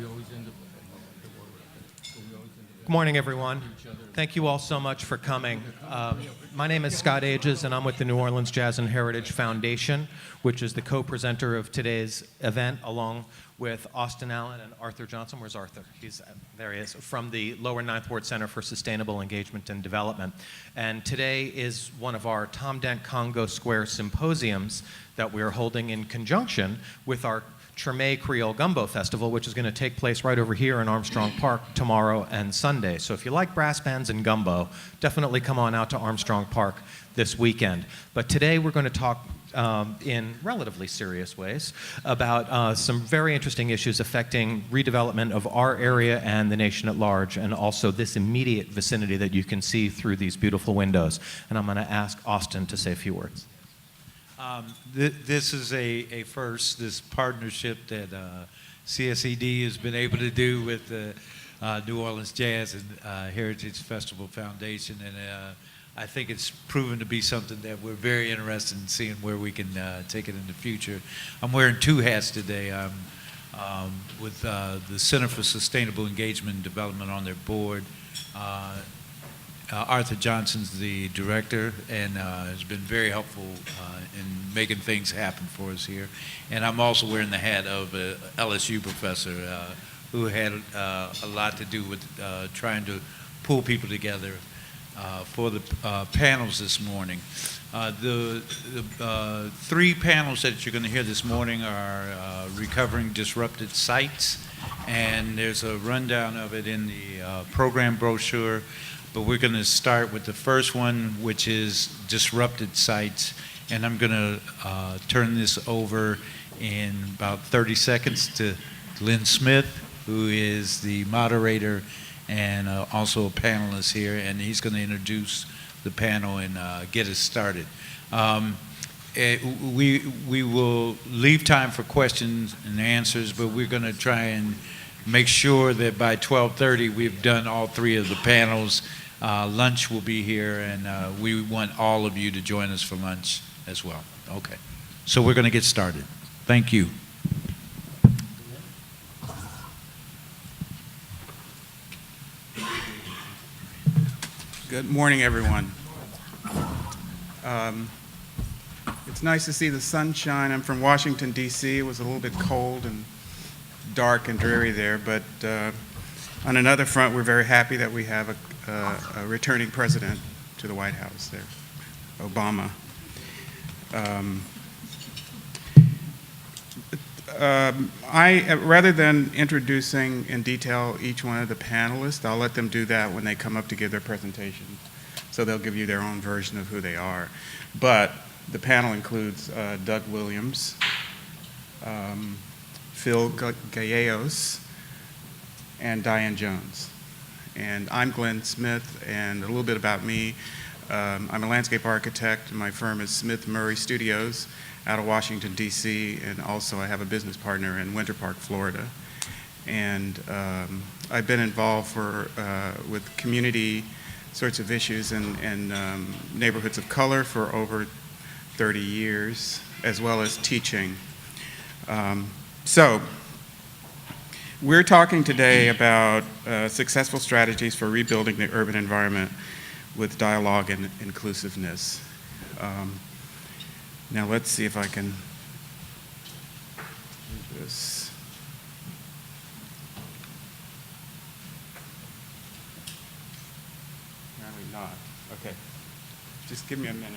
Good morning, everyone. Thank you all so much for coming. My name is Scott Ages, and I'm with the New Orleans Jazz and Heritage Foundation, which is the co-presenter of today's event, along with Austin Allen and Arthur Johnson. Where's Arthur? There he is, from the Lower Ninth Ward Center for Sustainable Engagement and Development. And today is one of our Dent Congo Square symposiums that we're holding in conjunction with our Treme Creole Gumbo Festival, which is going to take place right over here in Armstrong Park tomorrow and Sunday. So if you like brass bands and gumbo, definitely come on out to Armstrong Park this weekend. But today we're going to talk in relatively serious ways about some very interesting issues affecting redevelopment of our area and the nation at large, and also this immediate vicinity that you can see through these beautiful windows. And I'm going to ask Austin to say a few words. This is a first, this partnership that CSED has been able to do with the New Orleans Jazz and Heritage Festival Foundation, and I think it's proven to be something that we're very interested in seeing where we can take it in the future. I'm wearing two hats today. I'm with the Center for Sustainable Engagement and Development on their board. Arthur Johnson's the director and has been very helpful in making things happen for us here. And I'm also wearing the hat of an LSU professor who had a lot to do with trying to pull people together for the panels this morning. The three panels that you're going to hear this morning are Recovering Disrupted Sites, and there's a rundown of it in the program brochure. But we're going to start with the first one, which is Disrupted Sites. And I'm going to turn this over in about 30 seconds to Lynn Smith, who is the moderator and also a panelist here. And he's going to introduce the panel and get us started. We will leave time for questions and answers, but we're going to try and make sure that by 12:30 we've done all three of the panels. Lunch will be here, and we want all of you to join us for lunch as well. Okay, so we're going to get started. Thank you. Good morning, everyone. It's nice to see the sunshine. I'm from Washington, D.C. It was a little bit cold and dark and dreary there, but on another front, we're very happy that we have a returning president to the White House there, Obama. Rather than introducing in detail each one of the panelists, I'll let them do that when they come up to give their presentations. So they'll give you their own version of who they are. But the panel includes Doug Williams, Phil Gallegos, and Diane Jones. And I'm Glenn Smith, and a little bit about me. I'm a landscape architect, and my firm is Smith Murray Studios out of Washington, D.C., and also I have a business partner in Winter Park, Florida. And I've been involved with community sorts of issues and neighborhoods of color for over 30 years, as well as teaching. So we're talking today about successful strategies for rebuilding the urban environment with dialogue and inclusiveness. Now let's see if I can do this. Apparently not. Okay. Just give me a minute.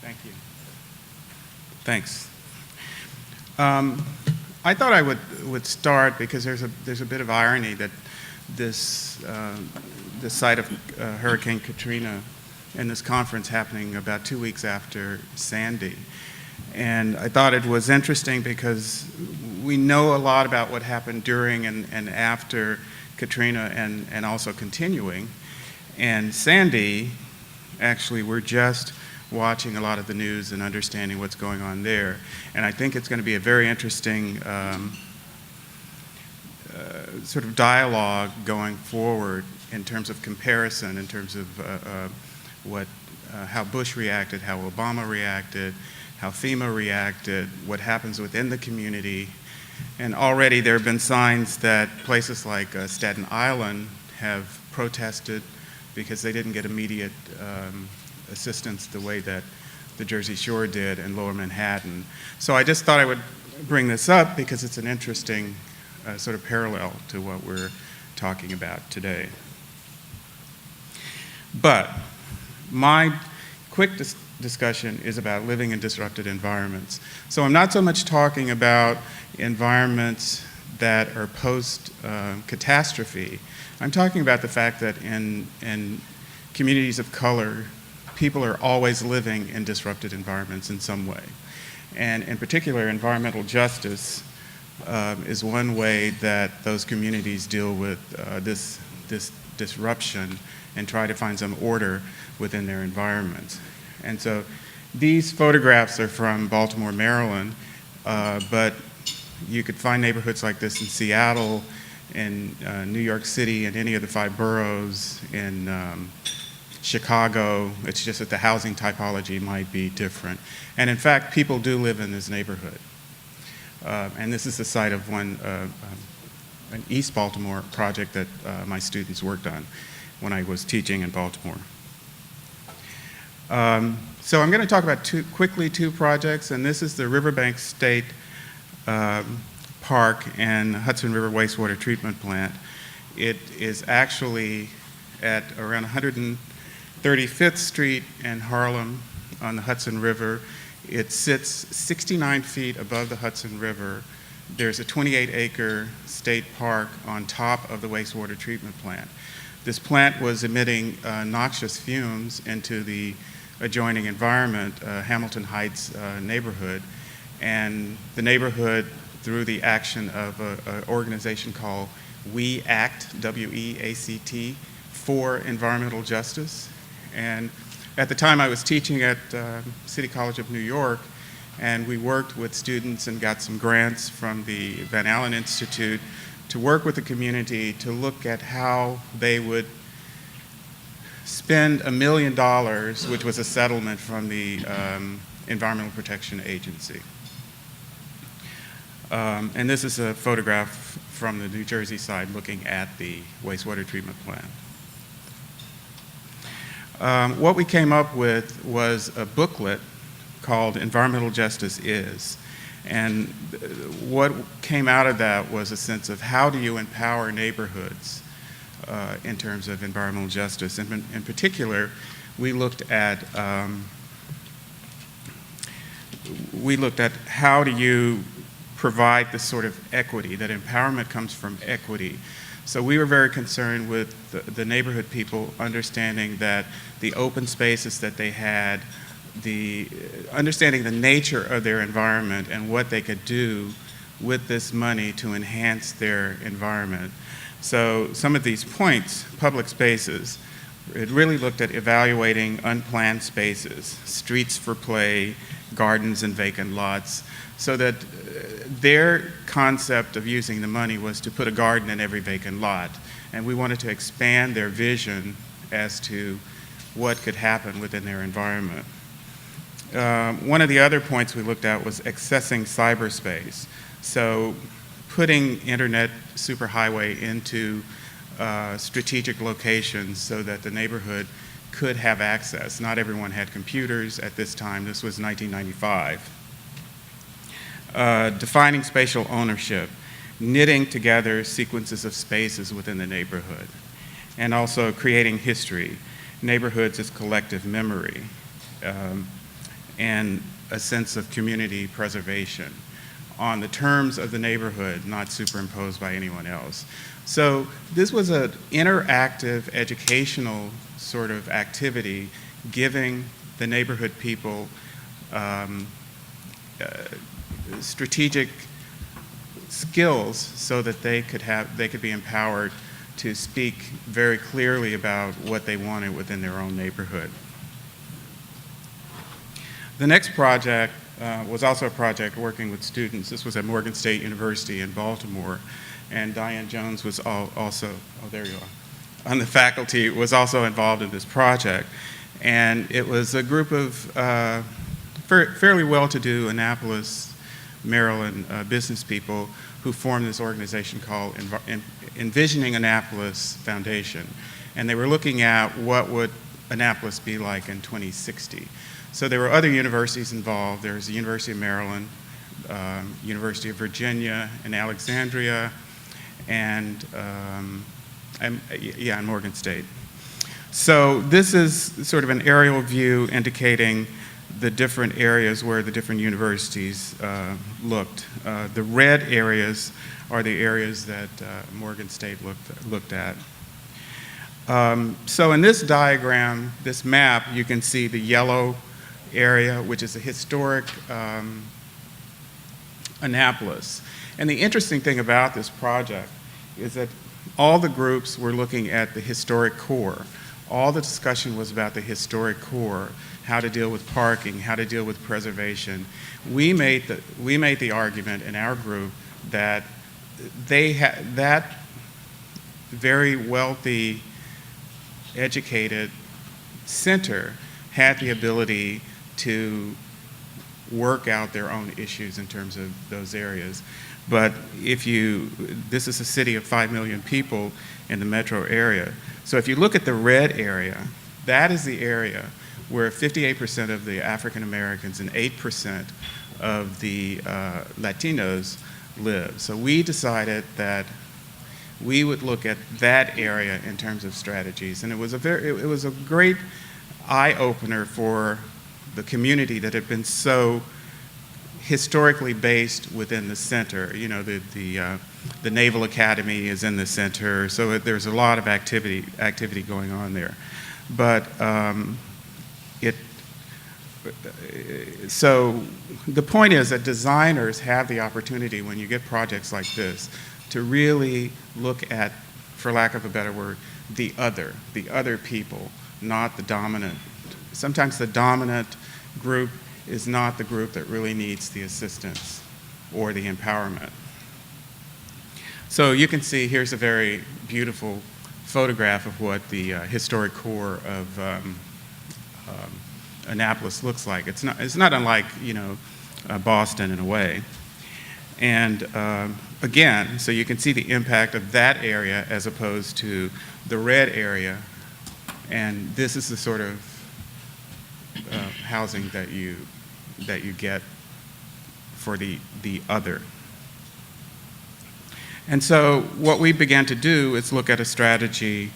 Thank you. Thanks. I thought I would start because there's a bit of irony that the site of Hurricane Katrina and this conference happening about 2 weeks after Sandy. And I thought it was interesting because we know a lot about what happened during and after Katrina and also continuing. And Sandy, actually, we're just watching a lot of the news and understanding what's going on there. And I think it's going to be a very interesting sort of dialogue going forward in terms of comparison, in terms of how Bush reacted, how Obama reacted, how FEMA reacted, what happens within the community. And already there have been signs that places like Staten Island have protested because they didn't get immediate assistance the way that the Jersey Shore did and Lower Manhattan. So I just thought I would bring this up because it's an interesting sort of parallel to what we're talking about today. But my quick discussion is about living in disrupted environments. So I'm not so much talking about environments that are post-catastrophe. I'm talking about the fact that in communities of color, people are always living in disrupted environments in some way. And in particular, environmental justice is one way that those communities deal with this disruption and try to find some order within their environments. And so these photographs are from Baltimore, Maryland, but you could find neighborhoods like this in Seattle, in New York City, in any of the 5 boroughs, in Chicago. It's just that the housing typology might be different. And in fact, people do live in this neighborhood. And this is the site of an East Baltimore project that my students worked on when I was teaching in Baltimore. So I'm going to talk about quickly two projects, and this is the Riverbank State Park and Hudson River Wastewater Treatment Plant. It is actually at around 135th Street in Harlem on the Hudson River. It sits 69 feet above the Hudson River. There's a 28-acre state park on top of the wastewater treatment plant. This plant was emitting noxious fumes into the adjoining environment, Hamilton Heights neighborhood, and the neighborhood, through the action of an organization called We Act, W-E-A-C-T, for environmental justice. And at the time I was teaching at City College of New York, and we worked with students and got some grants from the Van Allen Institute to work with the community to look at how they would spend $1 million, which was a settlement from the Environmental Protection Agency. And this is a photograph from the New Jersey side looking at the wastewater treatment plant. What we came up with was a booklet called Environmental Justice Is. And what came out of that was a sense of how do you empower neighborhoods in terms of environmental justice. And in particular, we looked at how do you provide this sort of equity, that empowerment comes from equity. So we were very concerned with the neighborhood people understanding that the open spaces that they had, understanding the nature of their environment and what they could do with this money to enhance their environment. So some of these points, public spaces, it really looked at evaluating unplanned spaces, streets for play, gardens and vacant lots, so that their concept of using the money was to put a garden in every vacant lot. And we wanted to expand their vision as to what could happen within their environment. One of the other points we looked at was accessing cyberspace. So putting internet superhighway into strategic locations so that the neighborhood could have access. Not everyone had computers at this time. This was 1995. Defining spatial ownership, knitting together sequences of spaces within the neighborhood, and also creating history, neighborhoods as collective memory, and a sense of community preservation. on the terms of the neighborhood, not superimposed by anyone else. So this was an interactive, educational sort of activity, giving the neighborhood people strategic skills so that they could be empowered to speak very clearly about what they wanted within their own neighborhood. The next project was also a project working with students. This was at Morgan State University in Baltimore, and Diane Jones was also, oh, there you are, on the faculty, was also involved in this project. And it was a group of fairly well-to-do Annapolis, Maryland business people who formed this organization called Envisioning Annapolis Foundation. And they were looking at what would Annapolis be like in 2060. So there were other universities involved. There was the University of Maryland, University of Virginia in Alexandria, and Morgan State. So this is sort of an aerial view indicating the different areas where the different universities looked. The red areas are the areas that Morgan State looked at. So in this diagram, this map, you can see the yellow area, which is a historic Annapolis. And the interesting thing about this project is that all the groups were looking at the historic core. All the discussion was about the historic core, how to deal with parking, how to deal with preservation. We made the argument in our group that that very wealthy, educated center had the ability to work out their own issues in terms of those areas. But this is a city of 5 million people in the metro area. So if you look at the red area, that is the area where 58% of the African Americans and 8% of the Latinos live. So we decided that we would look at that area in terms of strategies. And it was a great eye-opener for the community that had been so historically based within the center. You know, the Naval Academy is in the center, so there's a lot of activity going on there. But so the point is that designers have the opportunity, when you get projects like this, to really look at, for lack of a better word, the other people, not the dominant. Sometimes the dominant group is not the group that really needs the assistance or the empowerment. So you can see here's a very beautiful photograph of what the historic core of Annapolis looks like. It's not unlike, you know, Boston in a way. And again, so you can see the impact of that area as opposed to the red area. And this is the sort of housing that you get for the other. And so what we began to do is look at a strategy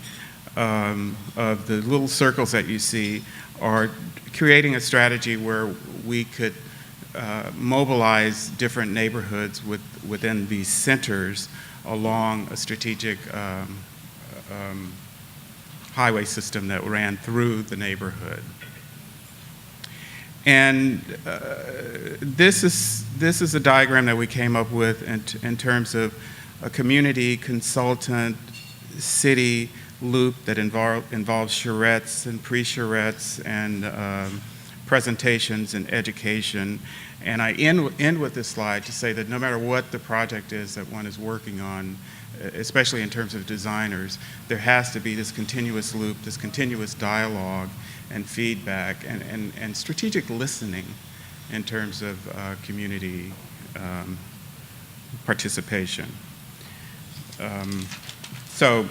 of the little circles that you see are creating a strategy where we could mobilize different neighborhoods within these centers along a strategic highway system that ran through the neighborhood. And this is a diagram that we came up with in terms of a community consultant city loop that involves charrettes and pre-charrettes and presentations and education. And I end with this slide to say that no matter what the project is that one is working on, especially in terms of designers, there has to be this continuous loop, this continuous dialogue and feedback and strategic listening in terms of community participation. So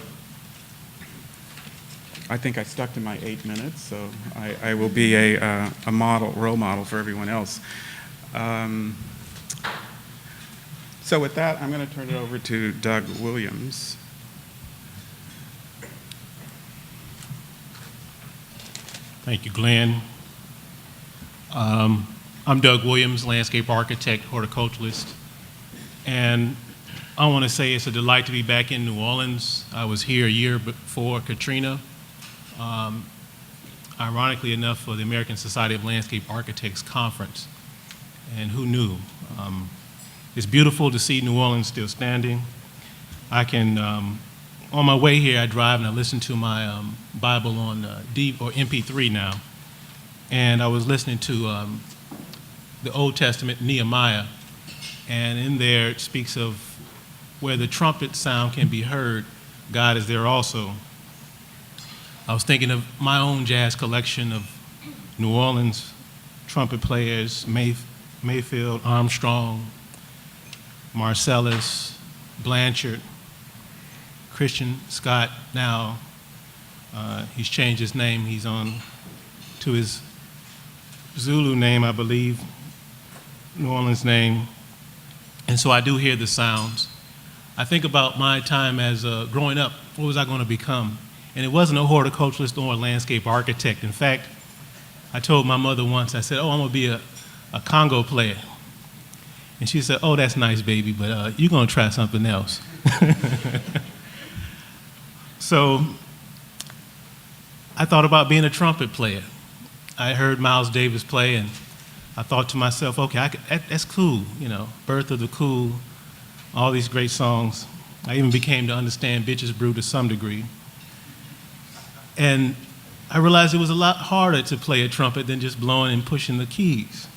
I think I stuck to my 8 minutes, so I will be a role model for everyone else. So with that, I'm going to turn it over to Doug Williams. Thank you, Glenn. I'm Doug Williams, landscape architect, horticulturalist. And I want to say it's a delight to be back in New Orleans. I was here a year before Katrina, ironically enough, for the American Society of Landscape Architects Conference. And who knew? It's beautiful to see New Orleans still standing. I can, on my way here, I drive and I listen to my Bible on MP3 now. And I was listening to the Old Testament, Nehemiah, and in there it speaks of where the trumpet sound can be heard, God is there also. I was thinking of my own jazz collection of New Orleans trumpet players, Mayfield, Armstrong, Marcellus, Blanchard, Christian Scott now. He's changed his name. He's on to his Zulu name, I believe, New Orleans name. And so I do hear the sounds. I think about my time as growing up, what was I going to become? And it wasn't a horticulturalist or a landscape architect. In fact, I told my mother once, I said, oh, I'm going to be a Congo player. And she said, oh, that's nice, baby, but you're going to try something else. So I thought about being a trumpet player. I heard Miles Davis play, and I thought to myself, okay, that's cool, you know, Birth of the Cool, all these great songs. I even became to understand Bitches Brew to some degree. And I realized it was a lot harder to play a trumpet than just blowing and pushing the keys.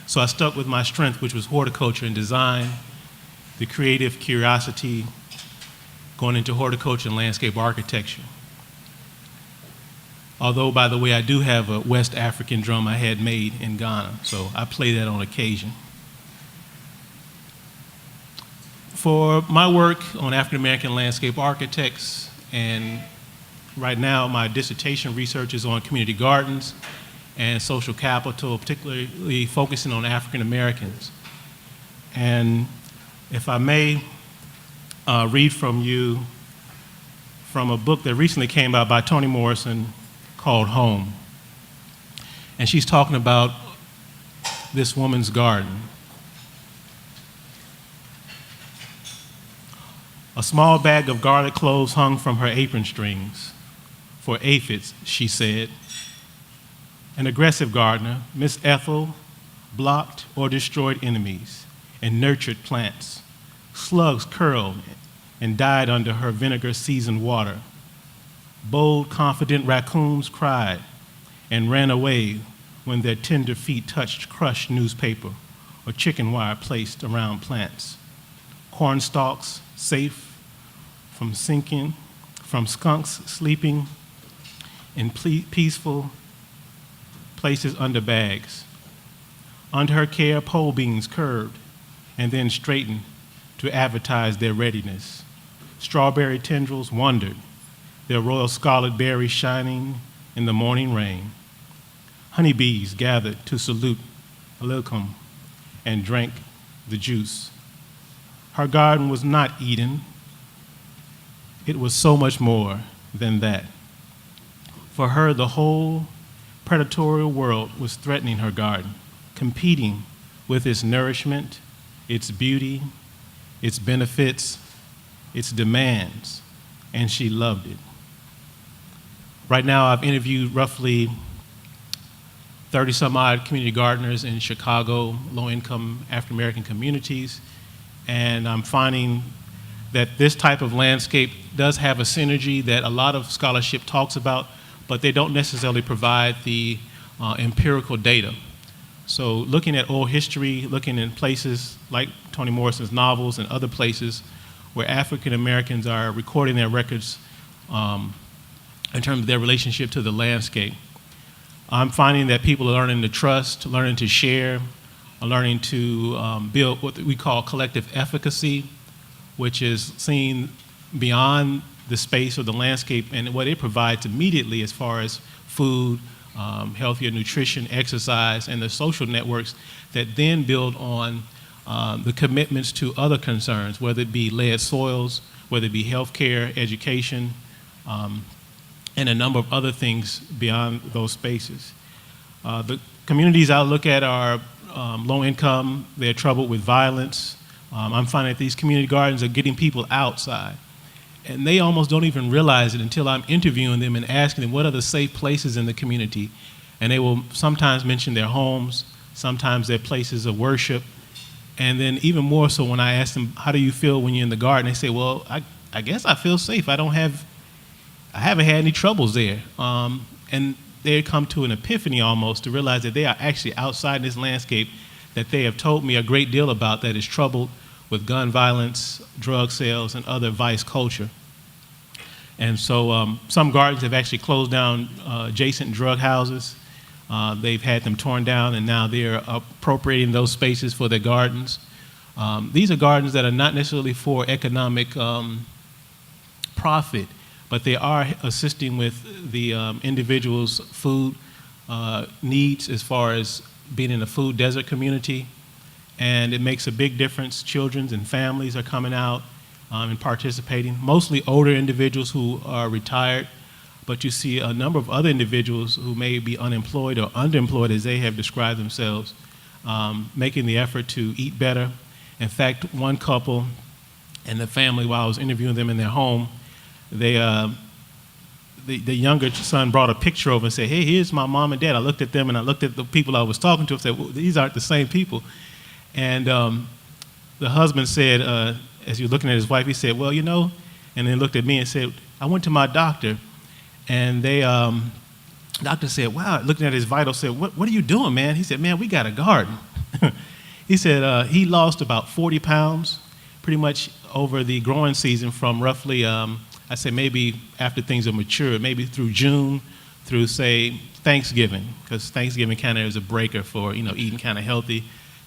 So I stuck with my strength, which was horticulture and design, the creative curiosity, going into horticulture and landscape architecture. Although, by the way, I do have a West African drum I had made in Ghana, so I play that on occasion. For my work on African American landscape architects, and right now my dissertation research is on community gardens and social capital, particularly focusing on African Americans. And if I may read from you from a book that recently came out by Toni Morrison called Home. And she's talking about this woman's garden. A small bag of garlic cloves hung from her apron strings. For aphids, she said. An aggressive gardener, Miss Ethel, blocked or destroyed enemies and nurtured plants. Slugs curled and died under her vinegar-seasoned water. Bold, confident raccoons cried and ran away when their tender feet touched crushed newspaper or chicken wire placed around plants. Corn stalks, safe from sinking, from skunks sleeping in peaceful places under bags. Under her care, pole beans curved and then straightened to advertise their readiness. Strawberry tendrils wondered, their royal scarlet berries shining in the morning rain. Honeybees gathered to salute Alukum and drank the juice. Her garden was not Eden. It was so much more than that. For her, the whole predatory world was threatening her garden, competing with its nourishment, its beauty, its benefits, its demands, and she loved it. Right now, I've interviewed roughly 30-some-odd community gardeners in Chicago, low-income African-American communities, and I'm finding that this type of landscape does have a synergy that a lot of scholarship talks about, but they don't necessarily provide the empirical data. So looking at oral history, looking in places like Toni Morrison's novels and other places where African Americans are recording their records in terms of their relationship to the landscape, I'm finding that people are learning to trust, learning to share, learning to build what we call collective efficacy, which is seeing beyond the space or the landscape and what it provides immediately as far as food, healthier nutrition, exercise, and the social networks that then build on the commitments to other concerns, whether it be lead soils, whether it be healthcare, education, and a number of other things beyond those spaces. The communities I look at are low income, they're troubled with violence, I'm finding that these community gardens are getting people outside. And they almost don't even realize it until I'm interviewing them and asking them what are the safe places in the community. And they will sometimes mention their homes, sometimes their places of worship. And then even more so when I ask them, how do you feel when you're in the garden? They say, well, I guess I feel safe. I haven't had any troubles there. And they come to an epiphany almost to realize that they are actually outside this landscape that they have told me a great deal about that is troubled with gun violence, drug sales, and other vice culture. And so some gardens have actually closed down adjacent drug houses. They've had them torn down, and now they're appropriating those spaces for their gardens. These are gardens that are not necessarily for economic profit, but they are assisting with the individual's food needs as far as being in a food desert community. And it makes a big difference. Children and families are coming out and participating, mostly older individuals who are retired, but you see a number of other individuals who may be unemployed or underemployed, as they have described themselves, making the effort to eat better. In fact, one couple and the family, while I was interviewing them in their home, the younger son brought a picture over and said, hey, here's my mom and dad. I looked at them and I looked at the people I was talking to and said, well, these aren't the same people. And the husband said, as he was looking at his wife, he said, well, you know, and then looked at me and said, I went to my doctor, and doctor said, wow, looking at his vitals, said, what are you doing, man? He said, man, we got a garden. He said he lost about 40 pounds pretty much over the growing season from roughly, I say maybe after things are mature, maybe through June through, say, Thanksgiving, because Thanksgiving kind of is a breaker for, eating kind of healthy.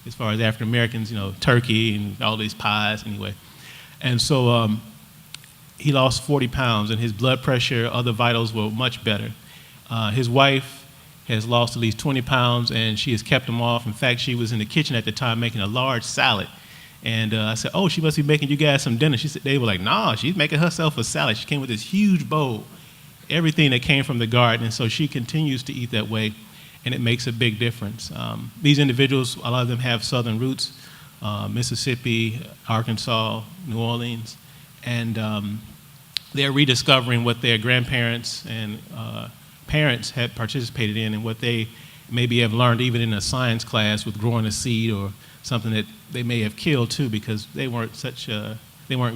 As far as African Americans, turkey and all these pies anyway. And so he lost 40 pounds, and his blood pressure, other vitals were much better. His wife has lost at least 20 pounds, and she has kept him off. In fact, she was in the kitchen at the time making a large salad. And I said, oh, she must be making you guys some dinner. They were like, nah, she's making herself a salad. She came with this huge bowl, everything that came from the garden, and so she continues to eat that way. And it makes a big difference. These individuals, a lot of them have southern roots, Mississippi, Arkansas, New Orleans, and they're rediscovering what their grandparents and parents had participated in and what they maybe have learned even in a science class with growing a seed or something that they may have killed too, because they weren't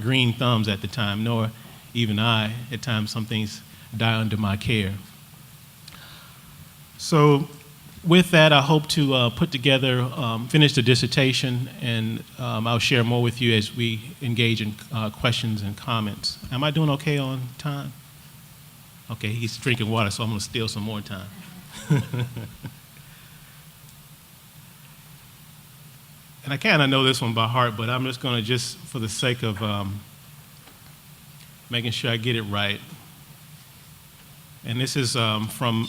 green thumbs at the time, nor even I. At times some things die under my care. So with that, I hope to put together, finish the dissertation, and I'll share more with you as we engage in questions and comments. Am I doing okay on time? Okay, he's drinking water, so I'm going to steal some more time. And I kind of know this one by heart, but I'm just going to, for the sake of making sure I get it right. And this is from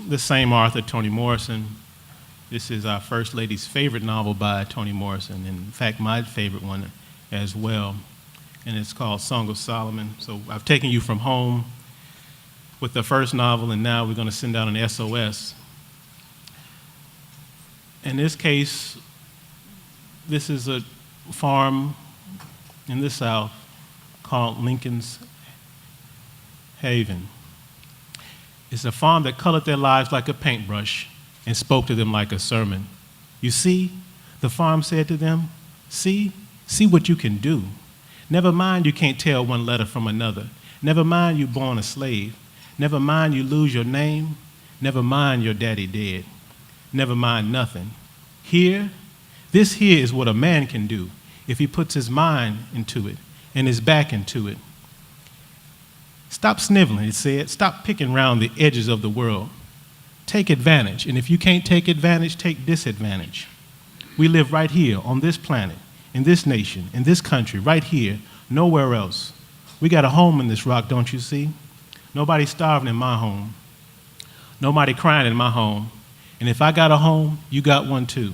the same author, Toni Morrison. This is our First Lady's favorite novel by Toni Morrison, and in fact, my favorite one as well. And it's called Song of Solomon. So I've taken you from home with the first novel, and now we're going to send out an SOS. In this case, this is a farm in the South called Lincoln's Haven. It's a farm that colored their lives like a paintbrush and spoke to them like a sermon. You see, the farm said to them, see what you can do. Never mind you can't tell one letter from another. Never mind you born a slave. Never mind you lose your name. Never mind your daddy dead. Never mind nothing. This here is what a man can do if he puts his mind into it and his back into it. Stop sniveling, it said. Stop picking around the edges of the world. Take advantage, and if you can't take advantage, take disadvantage. We live right here on this planet, in this nation, in this country, right here, nowhere else. We got a home in this rock, don't you see? Nobody's starving in my home. Nobody crying in my home. And if I got a home, you got one too.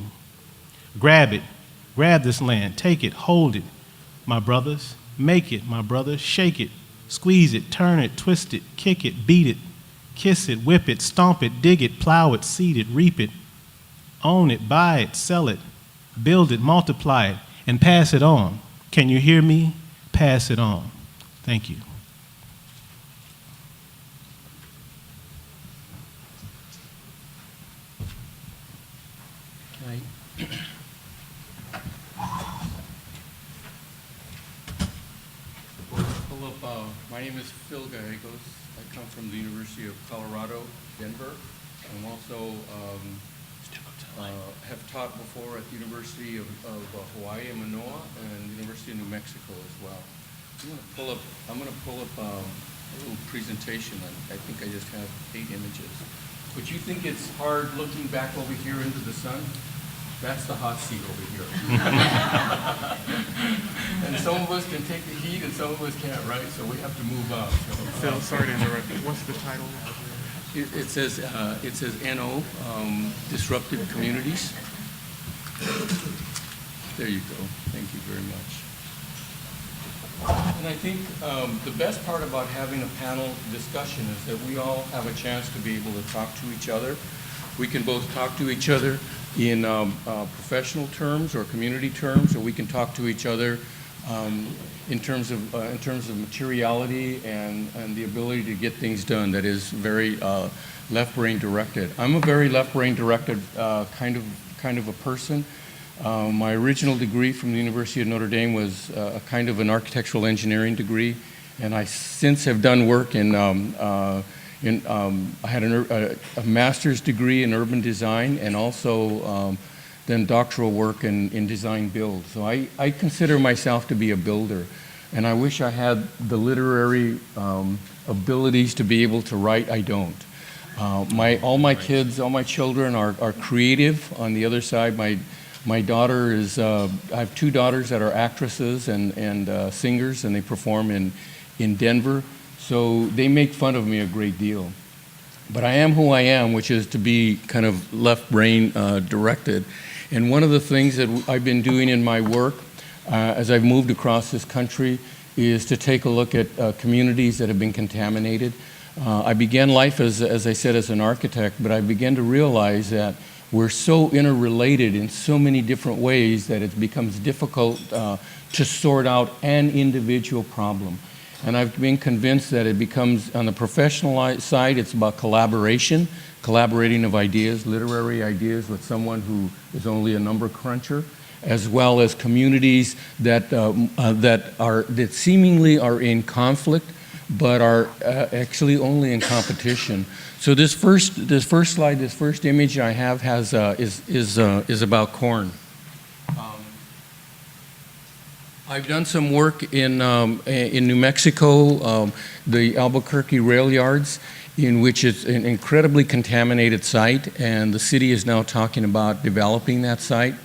Grab it. Grab this land. Take it. Hold it, my brothers. Make it, my brothers. Shake it. Squeeze it. Turn it. Twist it. Kick it. Beat it. Kiss it. Whip it. Stomp it. Dig it. Plow it. Seed it. Reap it. Own it. Buy it. Sell it. Build it. Multiply it. and pass it on. Can you hear me? Pass it on. Thank you. My name is Phil Gallegos. I come from the University of Colorado, Denver. I'm also have taught before at the University of Hawaii in Manoa and the University of New Mexico as well. I'm going to pull up a little presentation. I think I just have 8 images. But you think it's hard looking back over here into the sun? That's the hot seat over here. And some of us can take the heat and some of us can't, right? So we have to move up. So, Phil, sorry to interrupt you. What's the title? it says NO, Disruptive Communities. There you go. Thank you very much. And I think the best part about having a panel discussion is that we all have a chance to be able to talk to each other. We can both talk to each other in professional terms or community terms, or we can talk to each other in terms of materiality and the ability to get things done that is very left-brain directed. I'm a very left-brain directed kind of a person. My original degree from the University of Notre Dame was a kind of an architectural engineering degree, and I since have done work in I had a master's degree in urban design and also then doctoral work in design build. So I consider myself to be a builder, and I wish I had the literary abilities to be able to write. I don't. All my kids, all my children are creative. On the other side, my daughter is, I have 2 daughters that are actresses and singers, and they perform in Denver. So they make fun of me a great deal. But I am who I am, which is to be kind of left brain directed. And one of the things that I've been doing in my work as I've moved across this country is to take a look at communities that have been contaminated. I began life, as I said, as an architect, but I began to realize that we're so interrelated in so many different ways that it becomes difficult to sort out an individual problem. And I've been convinced that it becomes, on the professional side, it's about collaborating of ideas, literary ideas with someone who is only a number cruncher, as well as communities that seemingly are in conflict, but are actually only in competition. So this first slide, this first image I have is about corn. I've done some work in New Mexico, the Albuquerque rail yards, in which it's an incredibly contaminated site, and the city is now talking about developing that site.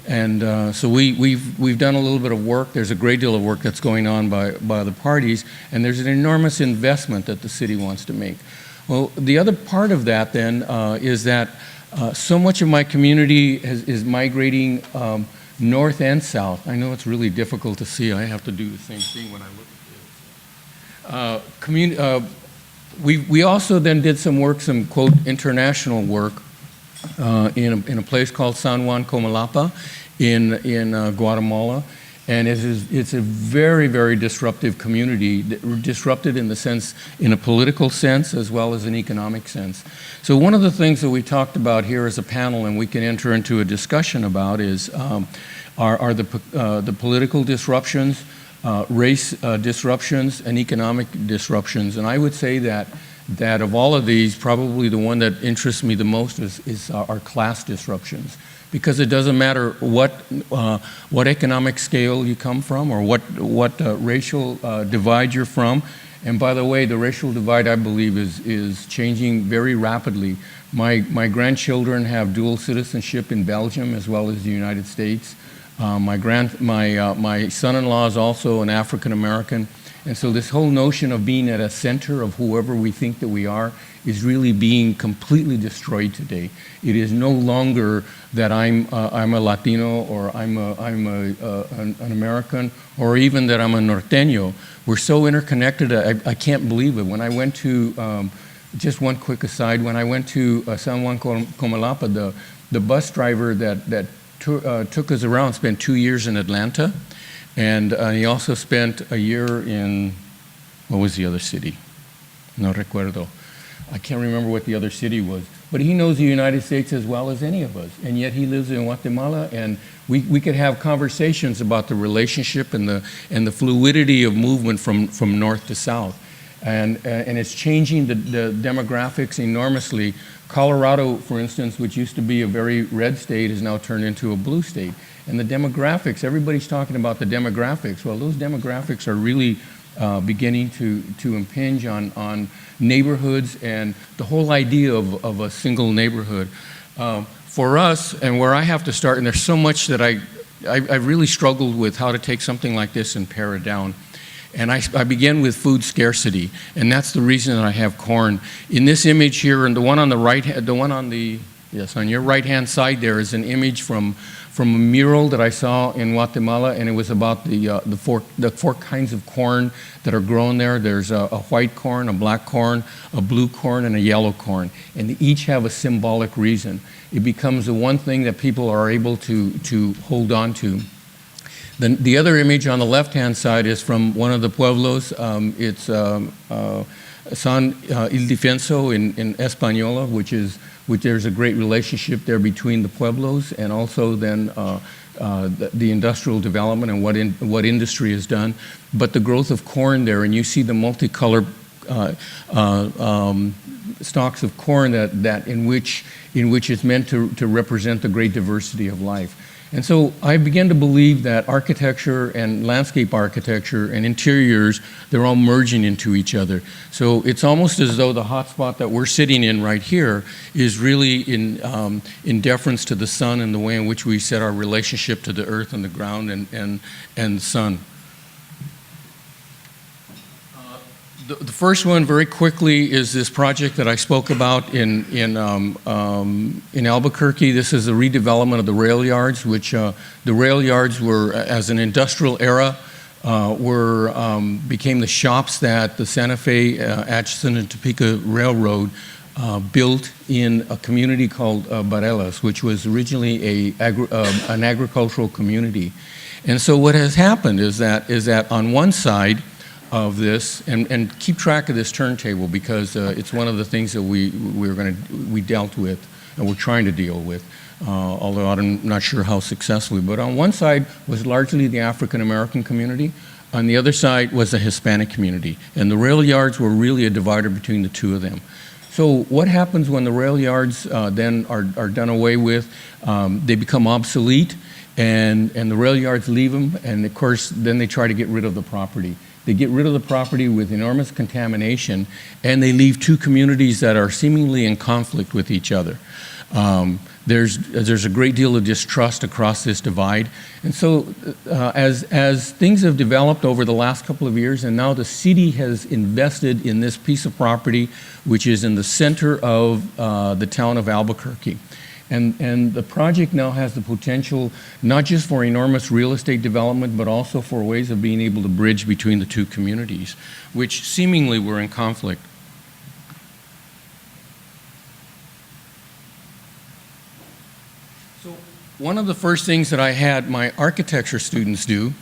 And so we've done a little bit of work. There's a great deal of work that's going on by the parties, and there's an enormous investment that the city wants to make. Well, the other part of that then is that so much of my community is migrating north and south. I know it's really difficult to see. I have to do the same thing when I look at this. We also then did some work, some quote international work in a place called San Juan Comalapa in Guatemala, and it's a very, very disruptive community, disrupted in the sense, in a political sense as well as an economic sense. So one of the things that we talked about here as a panel, and we can enter into a discussion about, is are the political disruptions, race disruptions, and economic disruptions. And I would say that of all of these, probably the one that interests me the most is our class disruptions, because it doesn't matter what economic scale you come from or what racial divide you're from. And by the way, the racial divide, I believe, is changing very rapidly. My grandchildren have dual citizenship in Belgium as well as the United States. My son-in-law is also an African American. And so this whole notion of being at a center of whoever we think that we are is really being completely destroyed today. It is no longer that I'm a Latino or I'm an American, or even that I'm a norteño. We're so interconnected, I can't believe it. When I went to, just one quick aside, when I went to San Juan Comalapa, the bus driver that took us around, spent 2 years in Atlanta, and he also spent a year in, what was the other city? No recuerdo. I can't remember what the other city was. But he knows the United States as well as any of us, and yet he lives in Guatemala, and we could have conversations about the relationship and the fluidity of movement from north to south. And it's changing the demographics enormously. Colorado, for instance, which used to be a very red state, has now turned into a blue state. And the demographics, everybody's talking about the demographics. Well, those demographics are really beginning to impinge on neighborhoods and the whole idea of a single neighborhood. For us, and where I have to start, and there's so much that I've really struggled with how to take something like this and pare it down. And I begin with food scarcity, and that's the reason that I have corn. In this image here, and the one on the right, on your right-hand side there is an image from a mural that I saw in Guatemala, and it was about the four kinds of corn that are grown there. There's a white corn, a black corn, a blue corn, and a yellow corn, and they each have a symbolic reason. It becomes the one thing that people are able to hold on to. The other image on the left-hand side is from one of the pueblos. It's San Ildefonso in Española, which there's a great relationship there between the pueblos and also then the industrial development and what industry has done. But the growth of corn there, and you see the multicolored stalks of corn in which is meant to represent the great diversity of life. And so I began to believe that architecture and landscape architecture and interiors, they're all merging into each other. So it's almost as though the hotspot that we're sitting in right here is really in deference to the sun and the way in which we set our relationship to the earth and the ground and sun. The first one, very quickly, is this project that I spoke about in Albuquerque. This is a redevelopment of the rail yards, which the rail yards were, as an industrial era, became the shops that the Santa Fe, Atchison, and Topeka Railroad built in a community called Barelas, which was originally an agricultural community. And so what has happened is that on one side of this, and keep track of this turntable because it's one of the things that we dealt with and we're trying to deal with, although I'm not sure how successfully. But on one side was largely the African American community. On the other side was the Hispanic community, and the rail yards were really a divider between the two of them. So what happens when the rail yards then are done away with? They become obsolete, and the rail yards leave them, and of course then they try to get rid of the property. They get rid of the property with enormous contamination, and they leave two communities that are seemingly in conflict with each other. There's a great deal of distrust across this divide. And so as things have developed over the last couple of years, and now the city has invested in this piece of property, which is in the center of the town of Albuquerque. And the project now has the potential not just for enormous real estate development, but also for ways of being able to bridge between the two communities, which seemingly were in conflict. So one of the first things that I had my architecture students do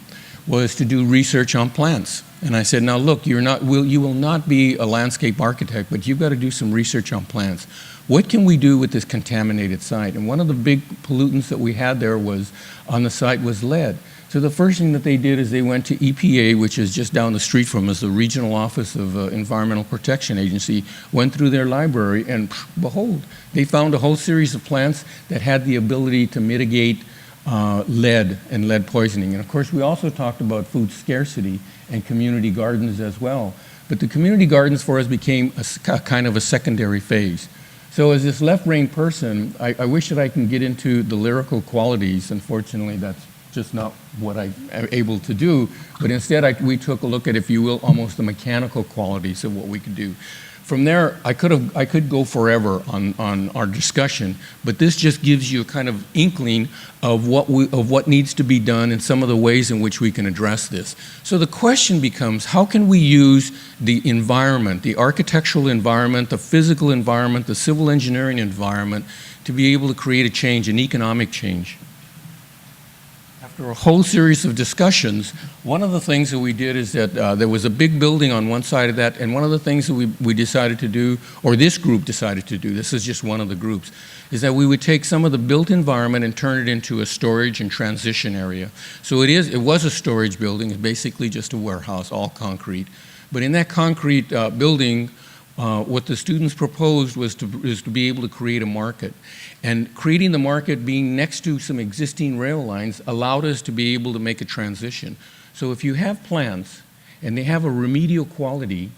was to do research on plants. And I said, now look, you will not be a landscape architect, but you've got to do some research on plants. What can we do with this contaminated site? And one of the big pollutants that we had there on the site was lead. So the first thing that they did is they went to EPA, which is just down the street from us, the Regional Office of Environmental Protection Agency, went through their library, and behold, they found a whole series of plants that had the ability to mitigate lead and lead poisoning. And of course, we also talked about food scarcity and community gardens as well. But the community gardens for us became a kind of a secondary phase. So as this left-brain person, I wish that I can get into the lyrical qualities. Unfortunately, that's just not what I'm able to do. But instead, we took a look at, if you will, almost the mechanical qualities of what we could do. From there, I could go forever on our discussion, but this just gives you a kind of inkling of what needs to be done and some of the ways in which we can address this. So the question becomes, how can we use the environment, the architectural environment, the physical environment, the civil engineering environment, to be able to create a change, an economic change? after a whole series of discussions, one of the things that we did is that there was a big building on one side of that, and one of the things that we decided to do, or this group decided to do, this is just one of the groups, is that we would take some of the built environment and turn it into a storage and transition area. So it was a storage building, it's basically just a warehouse, all concrete. But in that concrete building, what the students proposed was to be able to create a market. And creating the market, being next to some existing rail lines, allowed us to be able to make a transition. So if you have plants and they have a remedial quality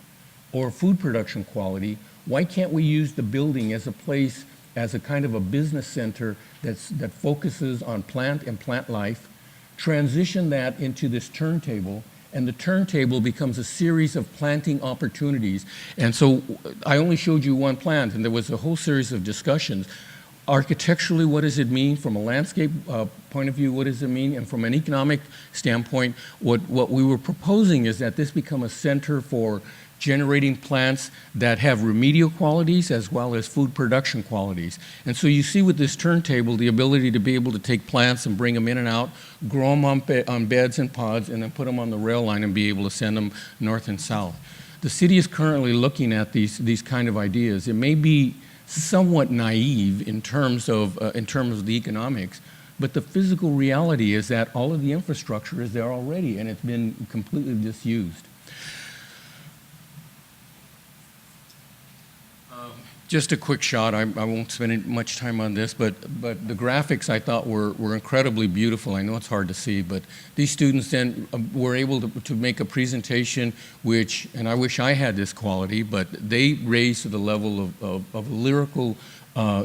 or food production quality, why can't we use the building as a place, as a kind of a business center that focuses on plant and plant life, transition that into this turntable, and the turntable becomes a series of planting opportunities. And so I only showed you one plant, and there was a whole series of discussions. Architecturally, what does it mean? From a landscape point of view, what does it mean? And from an economic standpoint, what we were proposing is that this become a center for generating plants that have remedial qualities as well as food production qualities. And so you see with this turntable the ability to be able to take plants and bring them in and out, grow them on beds and pods, and then put them on the rail line and be able to send them north and south. The city is currently looking at these kind of ideas. It may be somewhat naive in terms of the economics, but the physical reality is that all of the infrastructure is there already, and it's been completely disused. Just a quick shot. I won't spend much time on this, but the graphics I thought were incredibly beautiful. I know it's hard to see, but these students then were able to make a presentation which, and I wish I had this quality, but they raised to the level of lyrical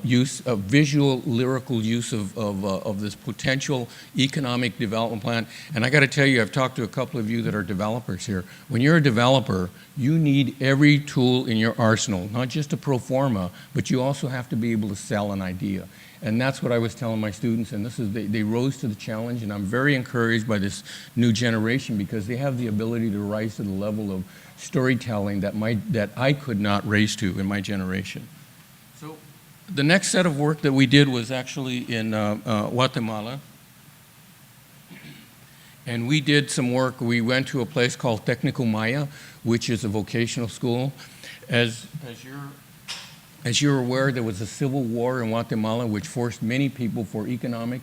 use, of visual lyrical use of this potential economic development plan. And I got to tell you, I've talked to a couple of you that are developers here. When you're a developer, you need every tool in your arsenal, not just a pro forma, but you also have to be able to sell an idea. And that's what I was telling my students, and they rose to the challenge, and I'm very encouraged by this new generation because they have the ability to rise to the level of storytelling that I could not raise to in my generation. So the next set of work that we did was actually in Guatemala. And we did some work. We went to a place called Técnico Maya, which is a vocational school. As you're aware, there was a civil war in Guatemala which forced many people for economic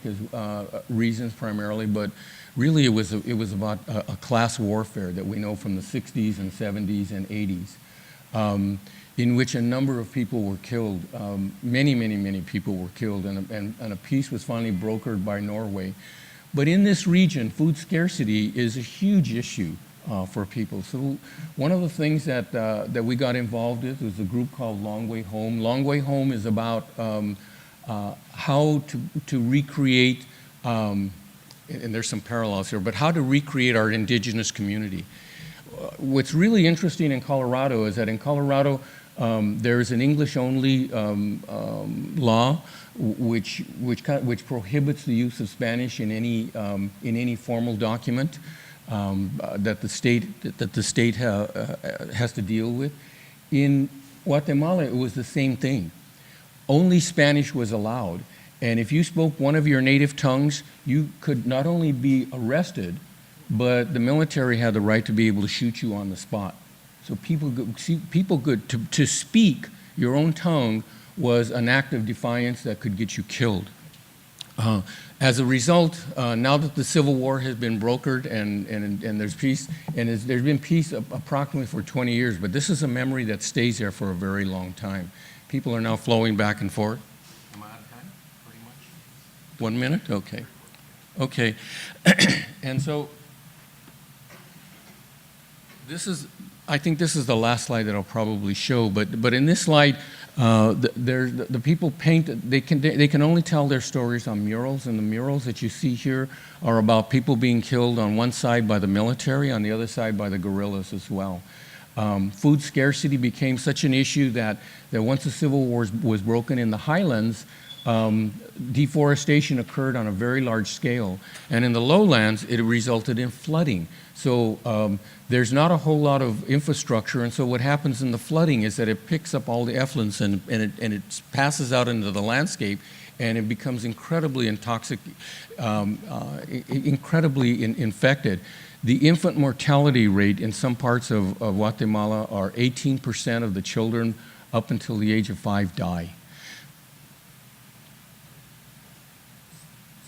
reasons primarily, but really it was about a class warfare that we know from the 60s and 70s and 80s. In which a number of people were killed. Many people were killed, and a peace was finally brokered by Norway. But in this region, food scarcity is a huge issue for people. So one of the things that we got involved with was a group called Long Way Home. Long Way Home is about how to recreate, and there's some parallels here, but how to recreate our indigenous community. What's really interesting in Colorado is that in Colorado, there's an English-only law which prohibits the use of Spanish in any formal document that the state has to deal with. In Guatemala, it was the same thing. Only Spanish was allowed, and if you spoke one of your native tongues, you could not only be arrested, but the military had the right to be able to shoot you on the spot. So to speak your own tongue was an act of defiance that could get you killed. As a result, now that the Civil War has been brokered and there's peace, and there's been peace approximately for 20 years, but this is a memory that stays there for a very long time. People are now flowing back and forth. Am I out of time, pretty much? 1 minute? Okay. Okay. And so I think this is the last slide that I'll probably show, but in this slide, the people paint, they can only tell their stories on murals, and the murals that you see here are about people being killed on one side by the military, on the other side by the guerrillas as well. Food scarcity became such an issue that once the Civil War was broken in the highlands, deforestation occurred on a very large scale, and in the lowlands it resulted in flooding. So there's not a whole lot of infrastructure, and so what happens in the flooding is that it picks up all the effluents and it passes out into the landscape and it becomes incredibly incredibly infected. The infant mortality rate in some parts of Guatemala are 18% of the children up until the age of 5 die.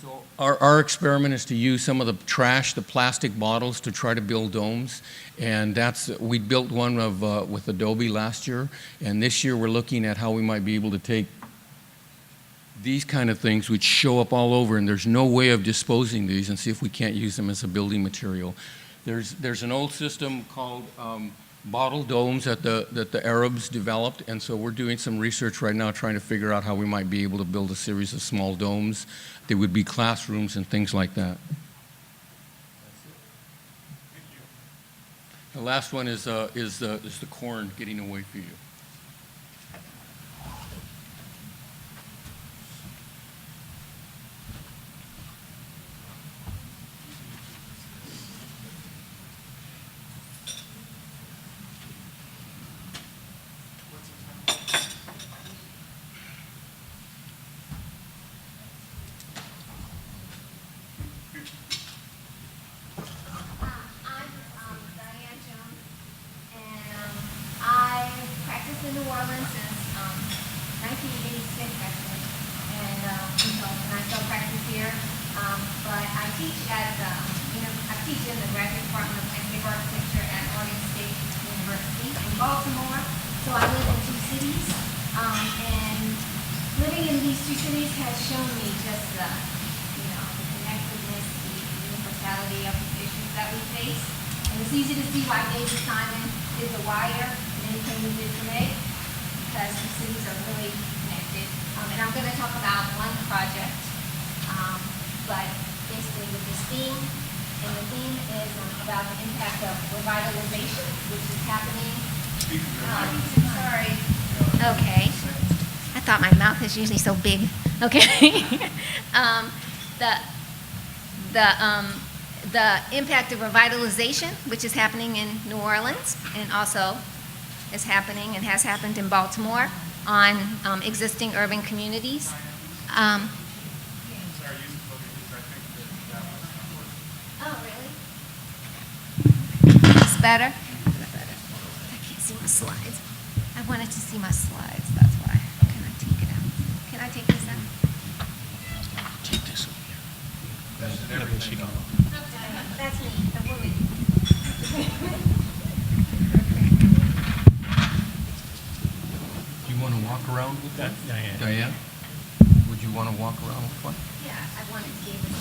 So our experiment is to use some of the trash, the plastic bottles, to try to build domes. And we built one with adobe last year. And this year we're looking at how we might be able to take these kind of things which show up all over, and there's no way of disposing these, and see if we can't use them as a building material. There's an old system called bottle domes that the Arabs developed, and so we're doing some research right now trying to figure out how we might be able to build a series of small domes. They would be classrooms and things like that. The last one is the corn getting away from you. In New Orleans since 1986, actually, and I still practice here. But I teach at I teach in the graduate department of landscape architecture at Oregon State University in Baltimore. So I live in 2 cities, and living in these 2 cities has shown me just the connectedness, the universality of the issues that we face. And it's easy to see why David Simon did The Wire and anything we did today, because the cities are really connected. And I'm going to talk about one project, but basically with this theme. And the theme is about the impact of revitalization, which is happening. Sorry. Okay. I thought my mouth is usually so big. Okay. The impact of revitalization, which is happening in New Orleans, and also is happening and has happened in Baltimore on existing urban communities. Oh, really? It's better? I can't see my slides. I wanted to see my slides, that's why. Can I take it out? Can I take this out? Take this over here. That's me, the woman. You want to walk around with that? Diane. Diane? Would you want to walk around with one? Yeah, I wanted to give it to you.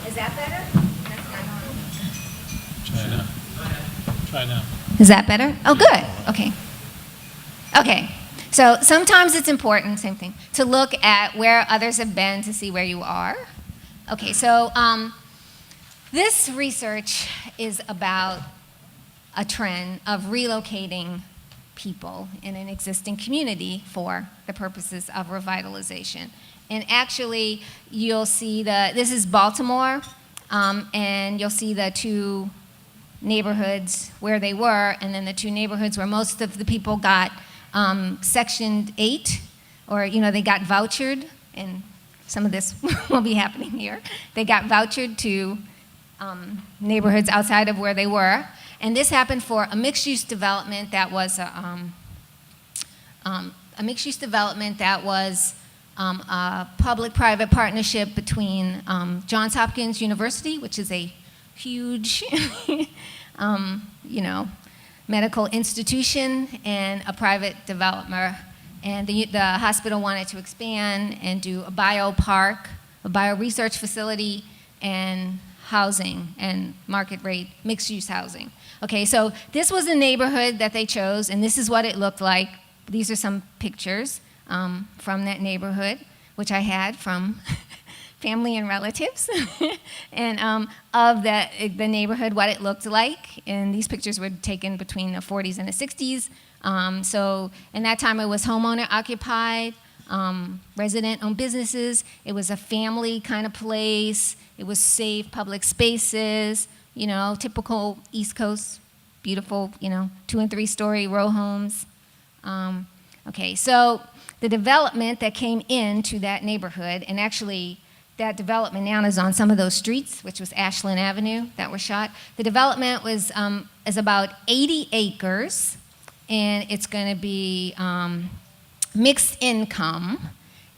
Is that better? That's not on. Try now. Is that better? Oh, good. Okay. Okay. So sometimes it's important, same thing, to look at where others have been to see where you are. Okay, so this research is about a trend of relocating people in an existing community for the purposes of revitalization. And actually, you'll see this is Baltimore, and you'll see the 2 neighborhoods where they were, and then the 2 neighborhoods where most of the people got Section 8, or, they got vouchered, and some of this will be happening here. They got vouchered to neighborhoods outside of where they were. And this happened for a mixed-use development that was a public-private partnership between Johns Hopkins University, which is a huge, medical institution, and a private developer. And the hospital wanted to expand and do a biopark, a bioresearch facility, and housing and market rate mixed-use housing. Okay, so this was the neighborhood that they chose, and this is what it looked like. These are some pictures from that neighborhood, which I had from family and relatives, and of the neighborhood, what it looked like. And these pictures were taken between the 40s and the 60s. So in that time, it was homeowner occupied, resident-owned businesses. It was a family kind of place. It was safe public spaces, typical East Coast, beautiful, 2- and 3-story row homes. Okay, so the development that came into that neighborhood, and actually that development now is on some of those streets, which was Ashland Avenue that were shot. The development is about 80 acres, and it's going to be mixed income.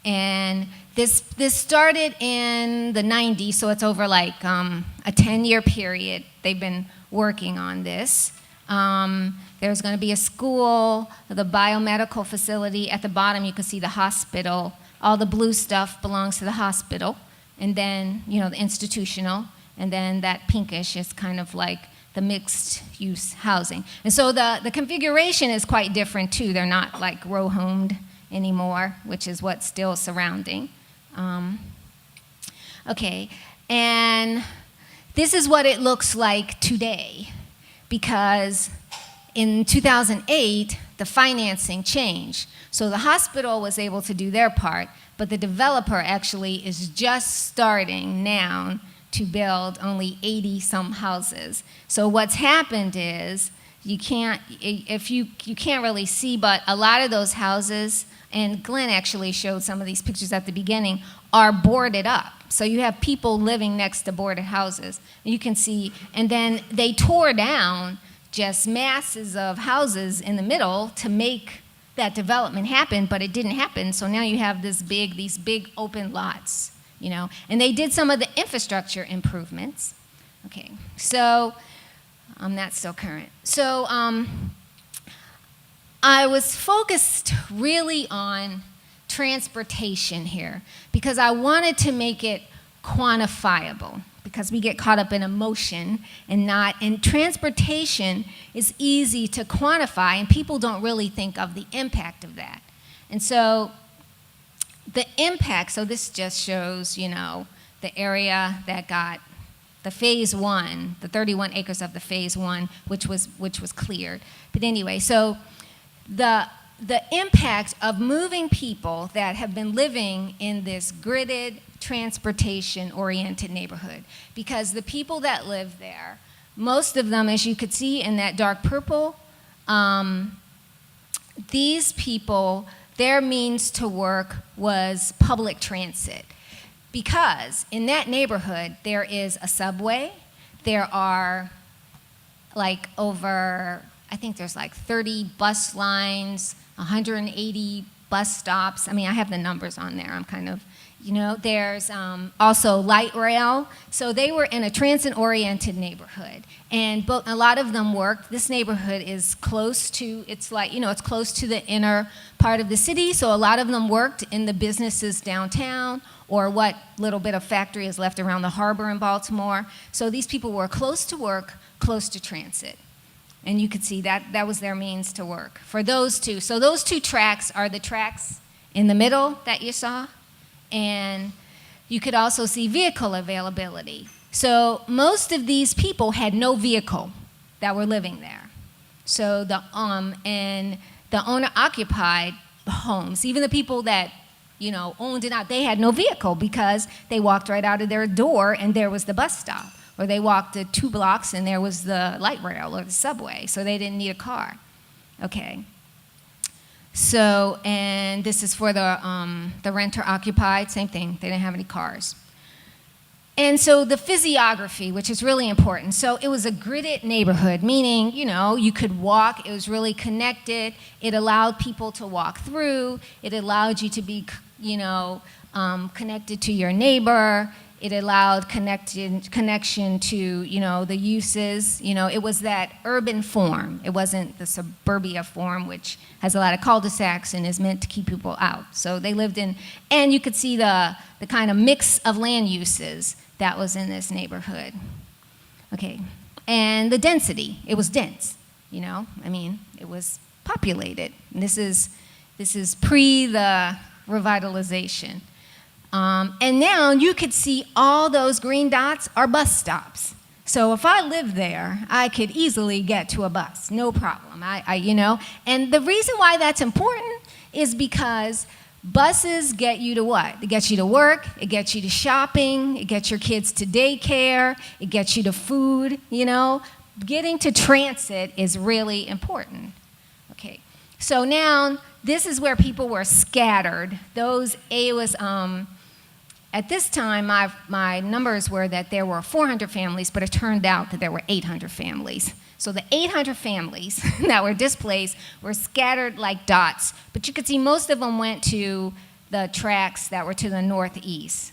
And this started in the 90s, so it's over like a 10-year period. They've been working on this. There's going to be a school, the biomedical facility. At the bottom, you can see the hospital. All the blue stuff belongs to the hospital. And then, the institutional. And then that pinkish is kind of like the mixed-use housing. And so the configuration is quite different, too. They're not like row-homed anymore, which is what's still surrounding. Okay, and this is what it looks like today, because in 2008, the financing changed. So the hospital was able to do their part, but the developer actually is just starting now to build only 80-some houses. So what's happened is, you can't really see, but a lot of those houses, and Glenn actually showed some of these pictures at the beginning, are boarded up. So you have people living next to boarded houses. And you can see, and then they tore down just masses of houses in the middle to make that development happen, but it didn't happen. So now you have these big open lots, And they did some of the infrastructure improvements. Okay, so that's still current. So I was focused really on transportation here because I wanted to make it quantifiable, because we get caught up in emotion and transportation is easy to quantify, and people don't really think of the impact of that. And so the impact, so this just shows, the area that got the phase one, the 31 acres of the phase one, which was cleared. But anyway, so the impact of moving people that have been living in this gridded, transportation-oriented neighborhood, because the people that live there, most of them, as you could see in that dark purple, these people, their means to work was public transit. Because in that neighborhood, there is a subway, there are like over, I think there's like 30 bus lines, 180 bus stops. I mean, I have the numbers on there. I'm kind of, there's also light rail. So they were in a transit-oriented neighborhood. And a lot of them worked. This neighborhood is close to, it's close to the inner part of the city. So a lot of them worked in the businesses downtown, or what little bit of factory is left around the harbor in Baltimore. So these people were close to work, close to transit. And you could see that was their means to work for those two. So those two tracks are the tracks in the middle that you saw. And you could also see vehicle availability. So most of these people had no vehicle that were living there. So the owner-occupied homes, even the people that owned it out, they had no vehicle because they walked right out of their door and there was the bus stop. Or they walked the 2 blocks and there was the light rail or the subway, so they didn't need a car. Okay. So, and this is for the renter-occupied, same thing, they didn't have any cars. And so the physiography, which is really important. So it was a gridded neighborhood, meaning, you could walk, it was really connected, it allowed people to walk through, it allowed you to be, connected to your neighbor, it allowed connection to, the uses. It was that urban form. It wasn't the suburbia form, which has a lot of cul-de-sacs and is meant to keep people out. So they lived in, and you could see the kind of mix of land uses that was in this neighborhood. Okay, and the density, it was dense, it was populated. And this is pre the revitalization. And now you could see all those green dots are bus stops. So if I lived there, I could easily get to a bus, no problem. And the reason why that's important is because buses get you to what? It gets you to work, it gets you to shopping, it gets your kids to daycare, it gets you to food, Getting to transit is really important. Okay, so now this is where people were scattered. It was, at this time, my numbers were that there were 400 families, but it turned out that there were 800 families. So the 800 families that were displaced were scattered like dots, but you could see most of them went to the tracts that were to the northeast.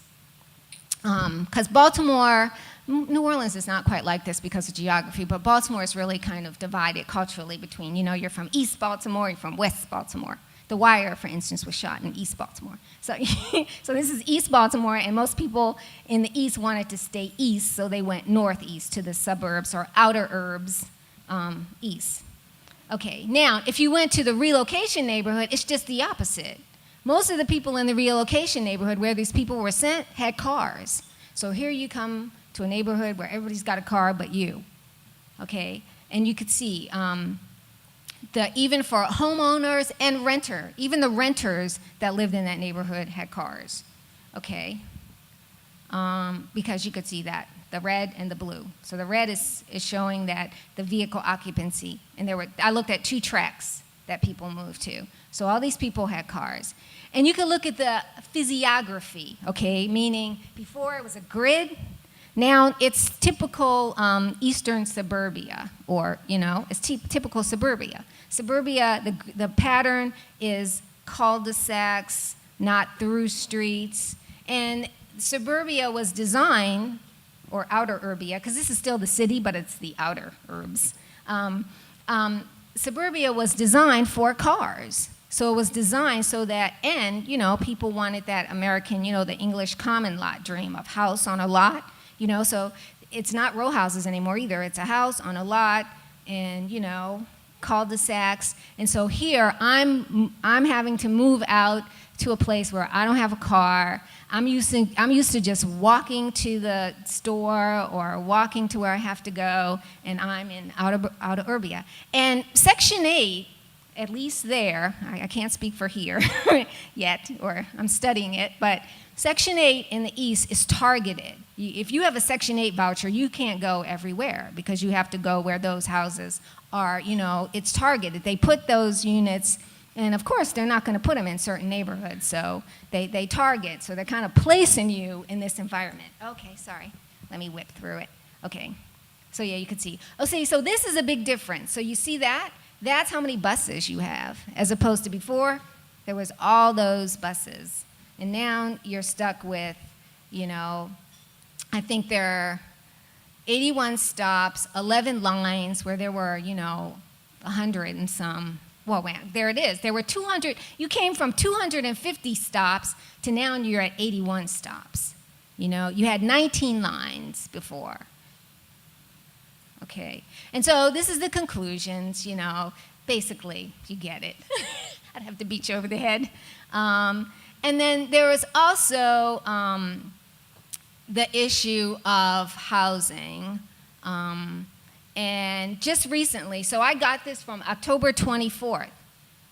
Because Baltimore, New Orleans is not quite like this because of geography, but Baltimore is really kind of divided culturally between, you're from East Baltimore, you're from West Baltimore. The Wire, for instance, was shot in East Baltimore. So, so this is East Baltimore, and most people in the East wanted to stay east, so they went northeast to the suburbs or outer urbs east. Okay, now, if you went to the relocation neighborhood, it's just the opposite. Most of the people in the relocation neighborhood where these people were sent had cars. So here you come to a neighborhood where everybody's got a car but you, okay? And you could see even for homeowners and even the renters that lived in that neighborhood had cars, okay? Because you could see that, the red and the blue. So the red is showing that the vehicle occupancy, and I looked at 2 tracks that people moved to. So all these people had cars. And you can look at the physiography, okay? Meaning before it was a grid, now it's typical eastern suburbia, or, it's typical suburbia. Suburbia, the pattern is cul-de-sacs, not through streets. And suburbia was designed, or outer urbia, because this is still the city, but it's the outer urbs. Suburbia was designed for cars. So it was designed so that, and, people wanted that American, the English common lot dream of house on a lot, so it's not row houses anymore either. It's a house on a lot and, cul-de-sacs. And so here I'm having to move out to a place where I don't have a car. I'm used to just walking to the store or walking to where I have to go, and I'm in outer urbia. And Section 8, at least there, I can't speak for here yet, or I'm studying it, but Section 8 in the East is targeted. If you have a Section 8 voucher, you can't go everywhere because you have to go where those houses are, it's targeted. They put those units, and of course, they're not going to put them in certain neighborhoods, so they target, so they're kind of placing you in this environment. Okay, sorry, let me whip through it. Okay, so yeah, you can see. Oh, see, so this is a big difference. So you see that? That's how many buses you have, as opposed to before, there was all those buses. And now you're stuck with, I think there are 81 stops, 11 lines where there were, 100 and some. Well, there it is. There were 200. You came from 250 stops to now you're at 81 stops. You had 19 lines before. Okay. And so this is the conclusions, basically, you get it. I'd have to beat you over the head. And then there was also the issue of housing. And just recently, so I got this from October 24th,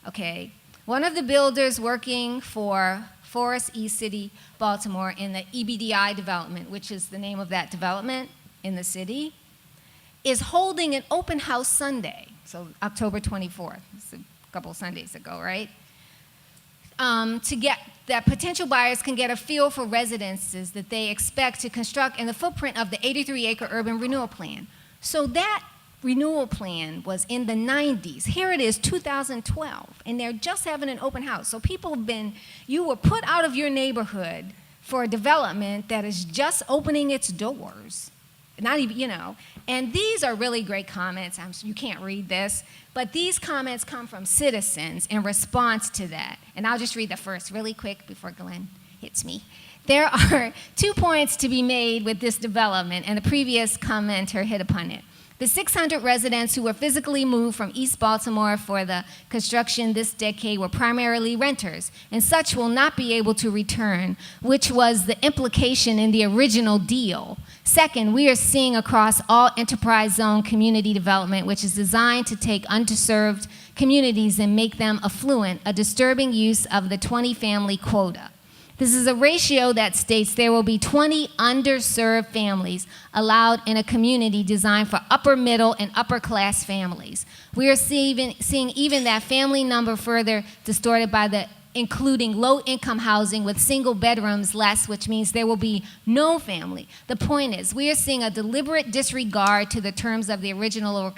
okay? One of the builders working for Forest East City, Baltimore, in the EBDI development, which is the name of that development in the city, is holding an open house Sunday, so October 24th, it's a couple Sundays ago, right? To get that potential buyers can get a feel for residences that they expect to construct in the footprint of the 83-acre urban renewal plan. So that renewal plan was in the 90s. Here it is, 2012, and they're just having an open house. So people you were put out of your neighborhood for a development that is just opening its doors. Not even, and these are really great comments. You can't read this, but these comments come from citizens in response to that. And I'll just read the first really quick before Glenn hits me. There are 2 points to be made with this development, and the previous commenter hit upon it. The 600 residents who were physically moved from East Baltimore for the construction this decade were primarily renters, and such will not be able to return, which was the implication in the original deal. Second, we are seeing across all enterprise zone community development, which is designed to take underserved communities and make them affluent, a disturbing use of the 20-family quota. This is a ratio that states there will be 20 underserved families allowed in a community designed for upper middle and upper class families. We are seeing even that family number further distorted by the including low-income housing with single bedrooms less, which means there will be no family. The point is, we are seeing a deliberate disregard to the terms of the original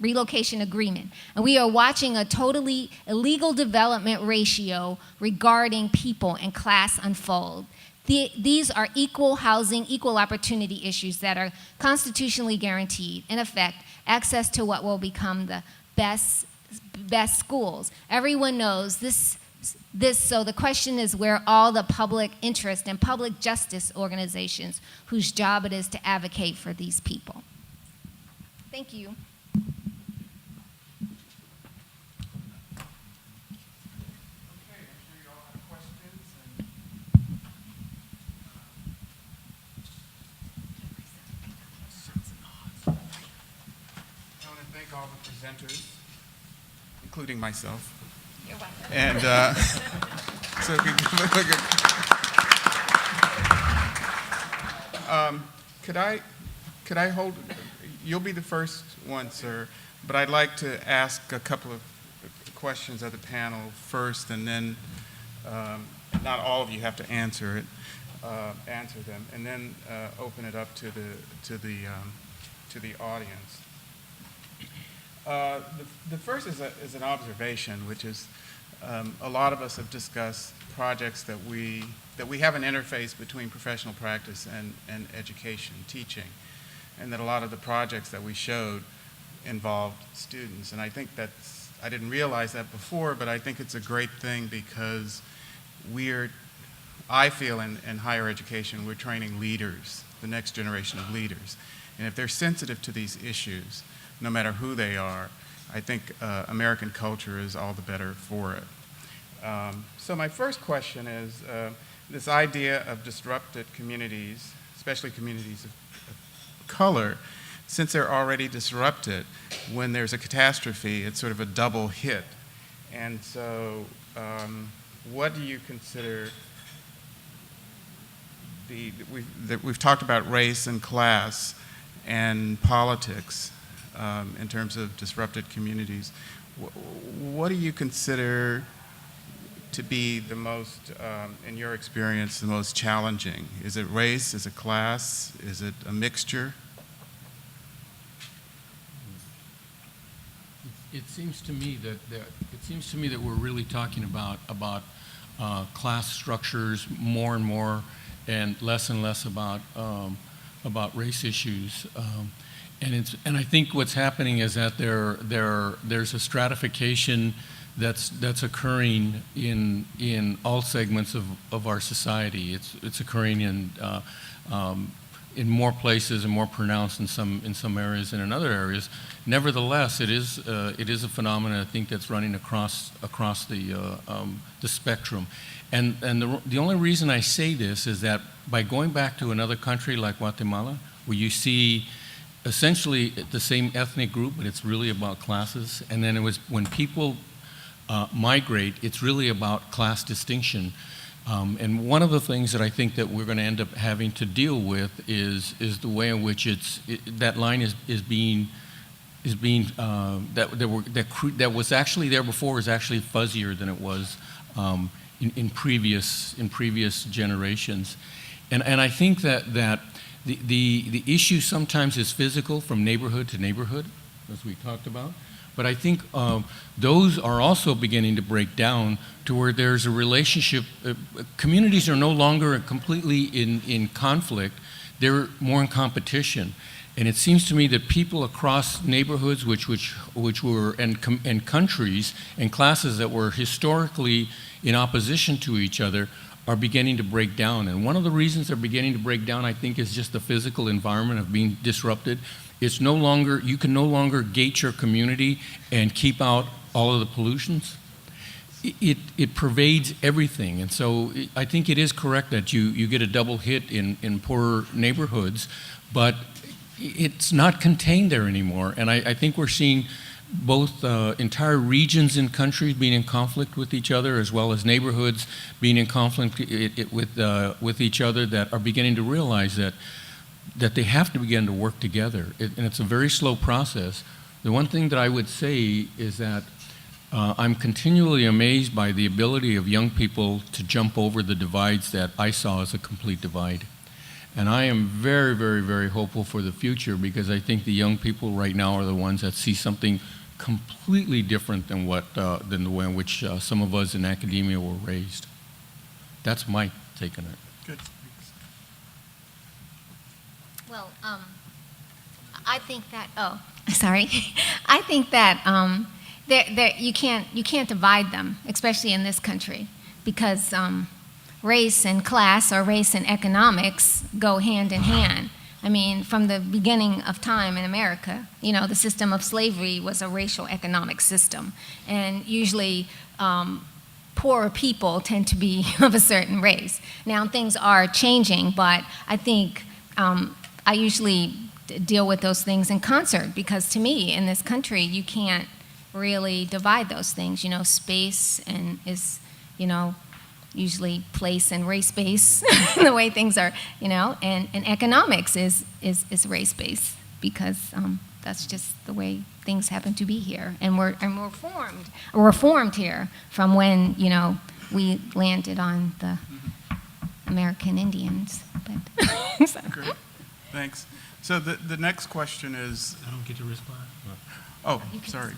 relocation agreement, and we are watching a totally illegal development ratio regarding people and class unfold. These are equal housing, equal opportunity issues that are constitutionally guaranteed. In effect, access to what will become the best schools. Everyone knows this, so the question is where all the public interest and public justice organizations whose job it is to advocate for these people. Thank you. Okay, I'm sure you all have questions. I want to thank all the presenters, including myself. You're welcome. And so if you look at, could I hold, you'll be the first one, sir, but I'd like to ask a couple of questions of the panel first, and then not all of you have to answer them, and then open it up to the audience. The first is an observation, which is a lot of us have discussed projects that we have an interface between professional practice and education, teaching, and that a lot of the projects that we showed involved students. And I think I didn't realize that before, but I think it's a great thing because I feel in higher education, we're training leaders, the next generation of leaders. And if they're sensitive to these issues, no matter who they are, I think American culture is all the better for it. So my first question is this idea of disrupted communities, especially communities of color, since they're already disrupted, when there's a catastrophe, it's sort of a double hit. And so what do you consider we've talked about race and class and politics in terms of disrupted communities. What do you consider to be the most, in your experience, the most challenging? Is it race? Is it class? Is it a mixture? It seems to me that we're really talking about class structures more and more, and less about race issues. And I think what's happening is that there's a stratification that's occurring in all segments of our society. It's occurring in more places and more pronounced in some areas than in other areas. Nevertheless, it is a phenomenon I think that's running across the spectrum. And the only reason I say this is that by going back to another country like Guatemala, where you see essentially the same ethnic group, but it's really about classes. And then it was when people migrate, it's really about class distinction. And one of the things that I think that we're going to end up having to deal with is the way in which that line is being that was actually there before is actually fuzzier than it was in previous generations. And I think that the issue sometimes is physical from neighborhood to neighborhood, as we talked about. But I think those are also beginning to break down to where there's a relationship. Communities are no longer completely in conflict. They're more in competition. And it seems to me that people across neighborhoods which were, and countries and classes that were historically in opposition to each other are beginning to break down. And one of the reasons they're beginning to break down, I think, is just the physical environment of being disrupted. It's no longer, you can no longer gate your community and keep out all of the pollutions. It pervades everything. And so I think it is correct that you get a double hit in poorer neighborhoods, but it's not contained there anymore. And I think we're seeing both entire regions in countries being in conflict with each other, as well as neighborhoods being in conflict with each other, that are beginning to realize that they have to begin to work together. And it's a very slow process. The one thing that I would say is that I'm continually amazed by the ability of young people to jump over the divides that I saw as a complete divide. And I am very, very, very hopeful for the future, because I think the young people right now are the ones that see something completely different than than the way in which some of us in academia were raised. That's my take on it. Good. Well, I think that, sorry. I think that you can't divide them, especially in this country, because race and class, or race and economics, go hand in hand. I mean, from the beginning of time in America, the system of slavery was a racial economic system, and usually poorer people tend to be of a certain race. Now things are changing, but I think I usually deal with those things in concert, because to me, in this country, you can't really divide those things. Space and is, usually place and race-based, the way things are, and economics is race-based, because that's just the way things happen to be here. And we're reformed here from when, we landed on the American Indians. But so. Great. Thanks. So the next question is, I don't get to respond. oh, sorry.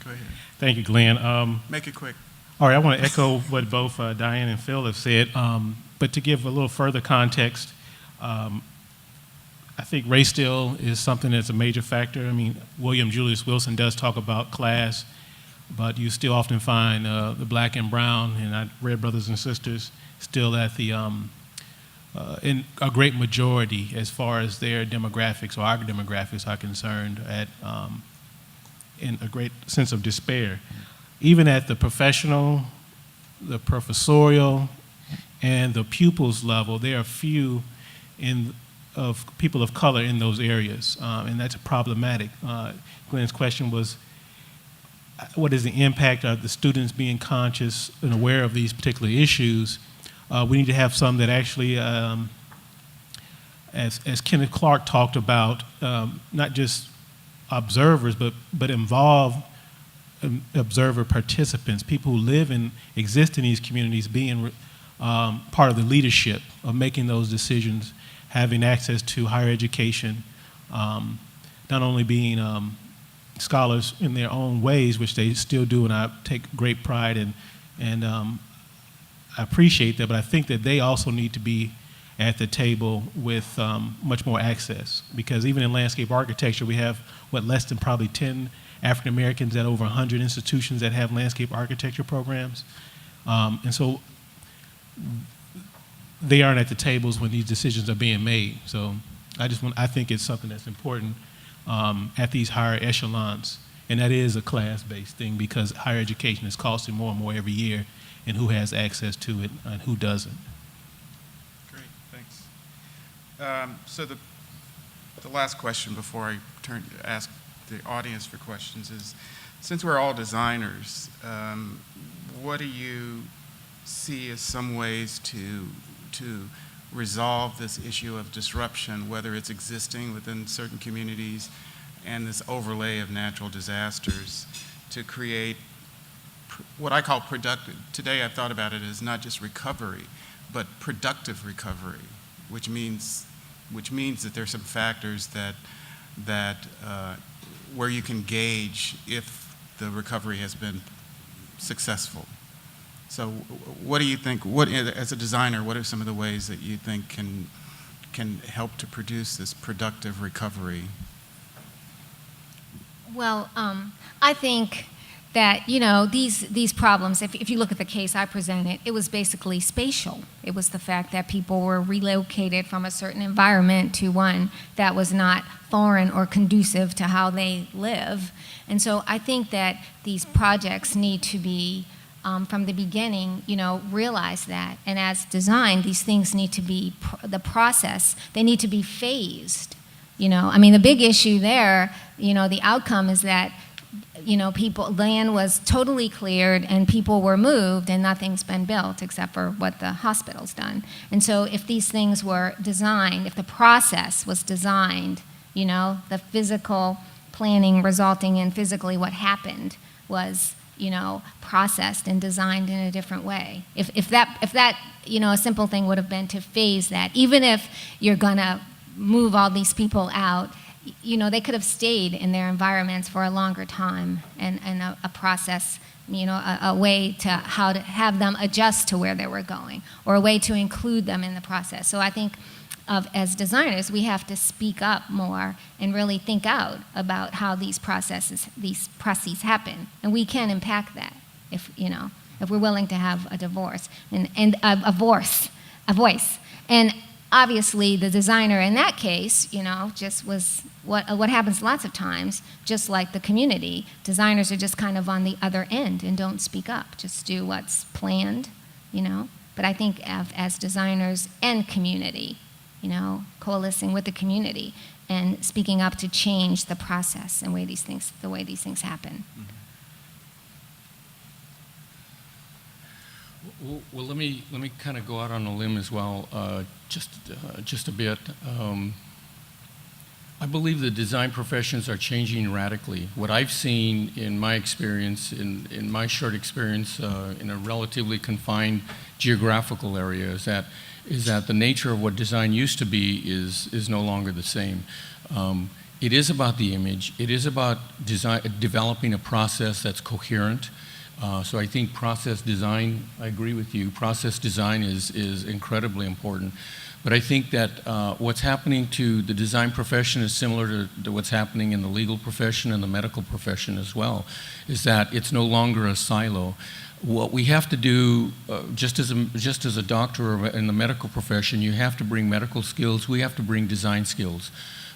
Go ahead. Thank you, Glenn. Make it quick. All right, I want to echo what both Diane and Phil have said, but to give a little further context, I think race still is something that's a major factor. I mean, William Julius Wilson does talk about class, but you still often find the black and brown and red brothers and sisters still at the in a great majority as far as their demographics or our demographics are concerned, in a great sense of despair. Even at the professional, the professorial, and the pupils level, there are few of people of color in those areas, and that's problematic. Glenn's question was, what is the impact of the students being conscious and aware of these particular issues? We need to have some that actually, as Kenneth Clark talked about, not just observers, but involve observer participants, people who live and exist in these communities, being part of the leadership of making those decisions, having access to higher education, not only being scholars in their own ways, which they still do, and I take great pride in, and I appreciate that, but I think that they also need to be at the table with much more access, because even in landscape architecture, we have, less than probably 10 African Americans at over 100 institutions that have landscape architecture programs. And so they aren't at the tables when these decisions are being made. So I think it's something that's important at these higher echelons. And that is a class-based thing, because higher education is costing more and more every year, and who has access to it and who doesn't. Great, thanks. So the last question before I ask the audience for questions is, since we're all designers, what do you see as some ways to resolve this issue of disruption, whether it's existing within certain communities and this overlay of natural disasters, to create what I call productive? Today I've thought about it as not just recovery, but productive recovery, which means that there's some factors that where you can gauge if the recovery has been successful. So what do you think, as a designer, what are some of the ways that you think can help to produce this productive recovery? Well, I think that, these problems, if you look at the case I presented, it was basically spatial. It was the fact that people were relocated from a certain environment to one that was not foreign or conducive to how they live. And so I think that these projects need to be, from the beginning, realize that. And as design, these things need to be, the process, they need to be phased. The big issue there, the outcome is that land was totally cleared and people were moved and nothing's been built except for what the hospital's done. And so if these things were designed, if the process was designed, the physical planning resulting in physically what happened was, processed and designed in a different way. If that, a simple thing would have been to phase that. Even if you're gonna move all these people out, they could have stayed in their environments for a longer time, and a process, a way to how to have them adjust to where they were going, or a way to include them in the process. So I think as designers, we have to speak up more and really think out about how these processes happen, and we can impact that if we're willing to have a divorce and a voice. And obviously, the designer in that case, just was what happens lots of times, just like the community. Designers are just kind of on the other end and don't speak up, just do what's planned, But I think as designers and community, coalescing with the community and speaking up to change the process and the way these things happen. Well, let me kind of go out on a limb as well, just a bit. I believe the design professions are changing radically. What I've seen in my experience, in my short experience in a relatively confined geographical area, is that the nature of what design used to be is no longer the same. It is about the image. It is about developing a process that's coherent. So I think process design, I agree with you, process design is incredibly important. But I think that what's happening to the design profession is similar to what's happening in the legal profession and the medical profession as well, is that it's no longer a silo. What we have to do, just as a doctor or in the medical profession, you have to bring medical skills, we have to bring design skills.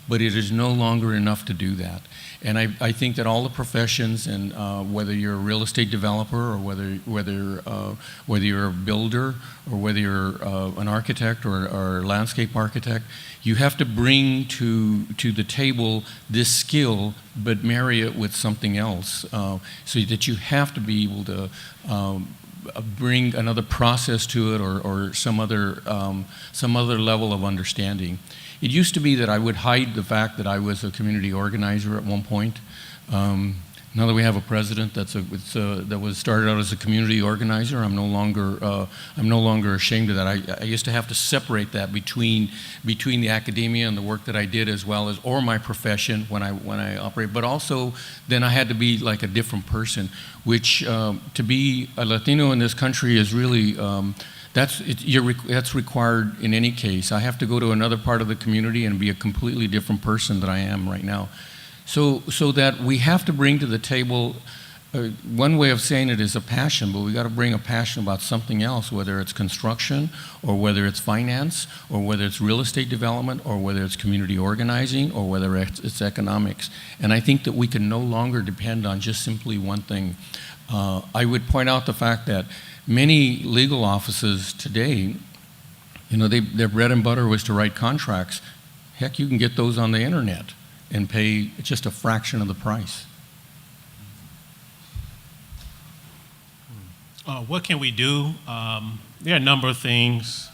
But it is no longer enough to do that. And I think that all the professions, and whether you're a real estate developer or whether you're a builder or whether you're an architect or a landscape architect, you have to bring to the table this skill, but marry it with something else, so that you have to be able to bring another process to it or some other level of understanding. It used to be that I would hide the fact that I was a community organizer at one point. Now that we have a president that was started out as a community organizer, I'm no longer ashamed of that. I used to have to separate that between the academia and the work that I did, as well as my profession when I operate. But also, then I had to be like a different person, which to be a Latino in this country is really. That's required in any case. I have to go to another part of the community and be a completely different person than I am right now. So that we have to bring to the table, one way of saying it is a passion, but we got to bring a passion about something else, whether it's construction or whether it's finance or whether it's real estate development or whether it's community organizing or whether it's economics. And I think that we can no longer depend on just simply one thing. I would point out the fact that many legal offices today, their bread and butter was to write contracts. Heck, you can get those on the internet and pay just a fraction of the price. What can we do? There are a number of things.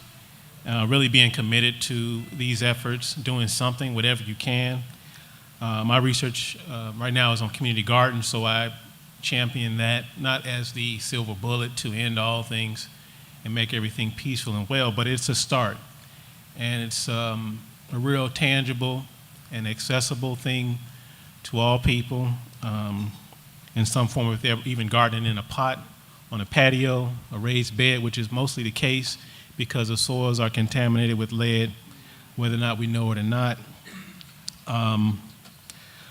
Really being committed to these efforts, doing something, whatever you can. My research right now is on community gardens, so I champion that, not as the silver bullet to end all things and make everything peaceful and well, but it's a start. And it's a real tangible and accessible thing to all people, in some form of even gardening in a pot, on a patio, a raised bed, which is mostly the case because the soils are contaminated with lead, whether or not we know it or not.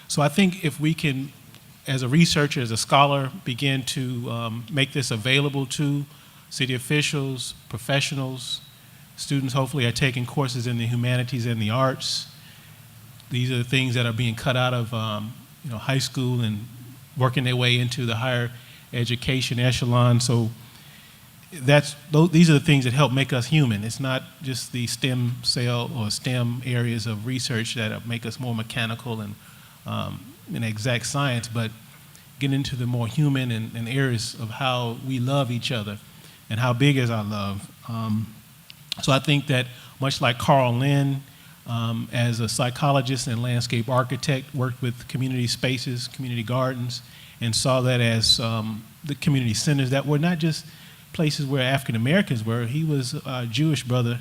So I think if we can, as a researcher, as a scholar, begin to make this available to city officials, professionals, students hopefully are taking courses in the humanities and the arts. These are the things that are being cut out of high school and working their way into the higher education echelon. So these are the things that help make us human. It's not just the stem cell or STEM areas of research that make us more mechanical and exact science, but get into the more human and areas of how we love each other and how big is our love. So I think that much like Carl Lynn, as a psychologist and landscape architect, worked with community spaces, community gardens, and saw that as the community centers that were not just places where African Americans were. He was a Jewish brother,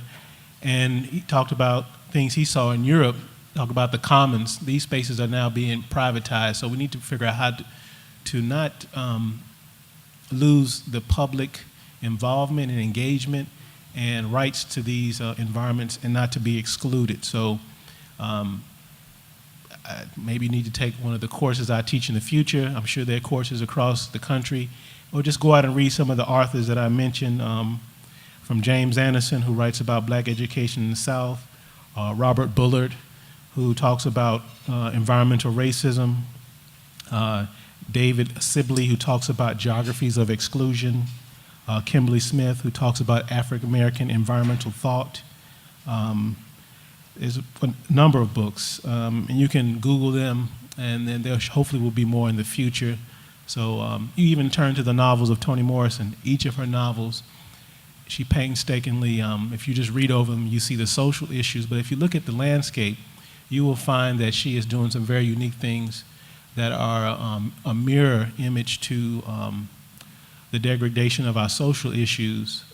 and he talked about things he saw in Europe, talk about the commons. These spaces are now being privatized, so we need to figure out how to not lose the public involvement and engagement and rights to these environments and not to be excluded. So I maybe need to take one of the courses I teach in the future. I'm sure there are courses across the country. Or just go out and read some of the authors that I mentioned, from James Anderson, who writes about black education in the South, Robert Bullard, who talks about environmental racism, David Sibley, who talks about geographies of exclusion, Kimberly Smith, who talks about African American environmental thought. There's a number of books, and you can Google them, and then there hopefully will be more in the future. So you even turn to the novels of Toni Morrison. Each of her novels, she painstakingly, if you just read over them, you see the social issues, but if you look at the landscape, you will find that she is doing some very unique things that are a mirror image to the degradation of our social issues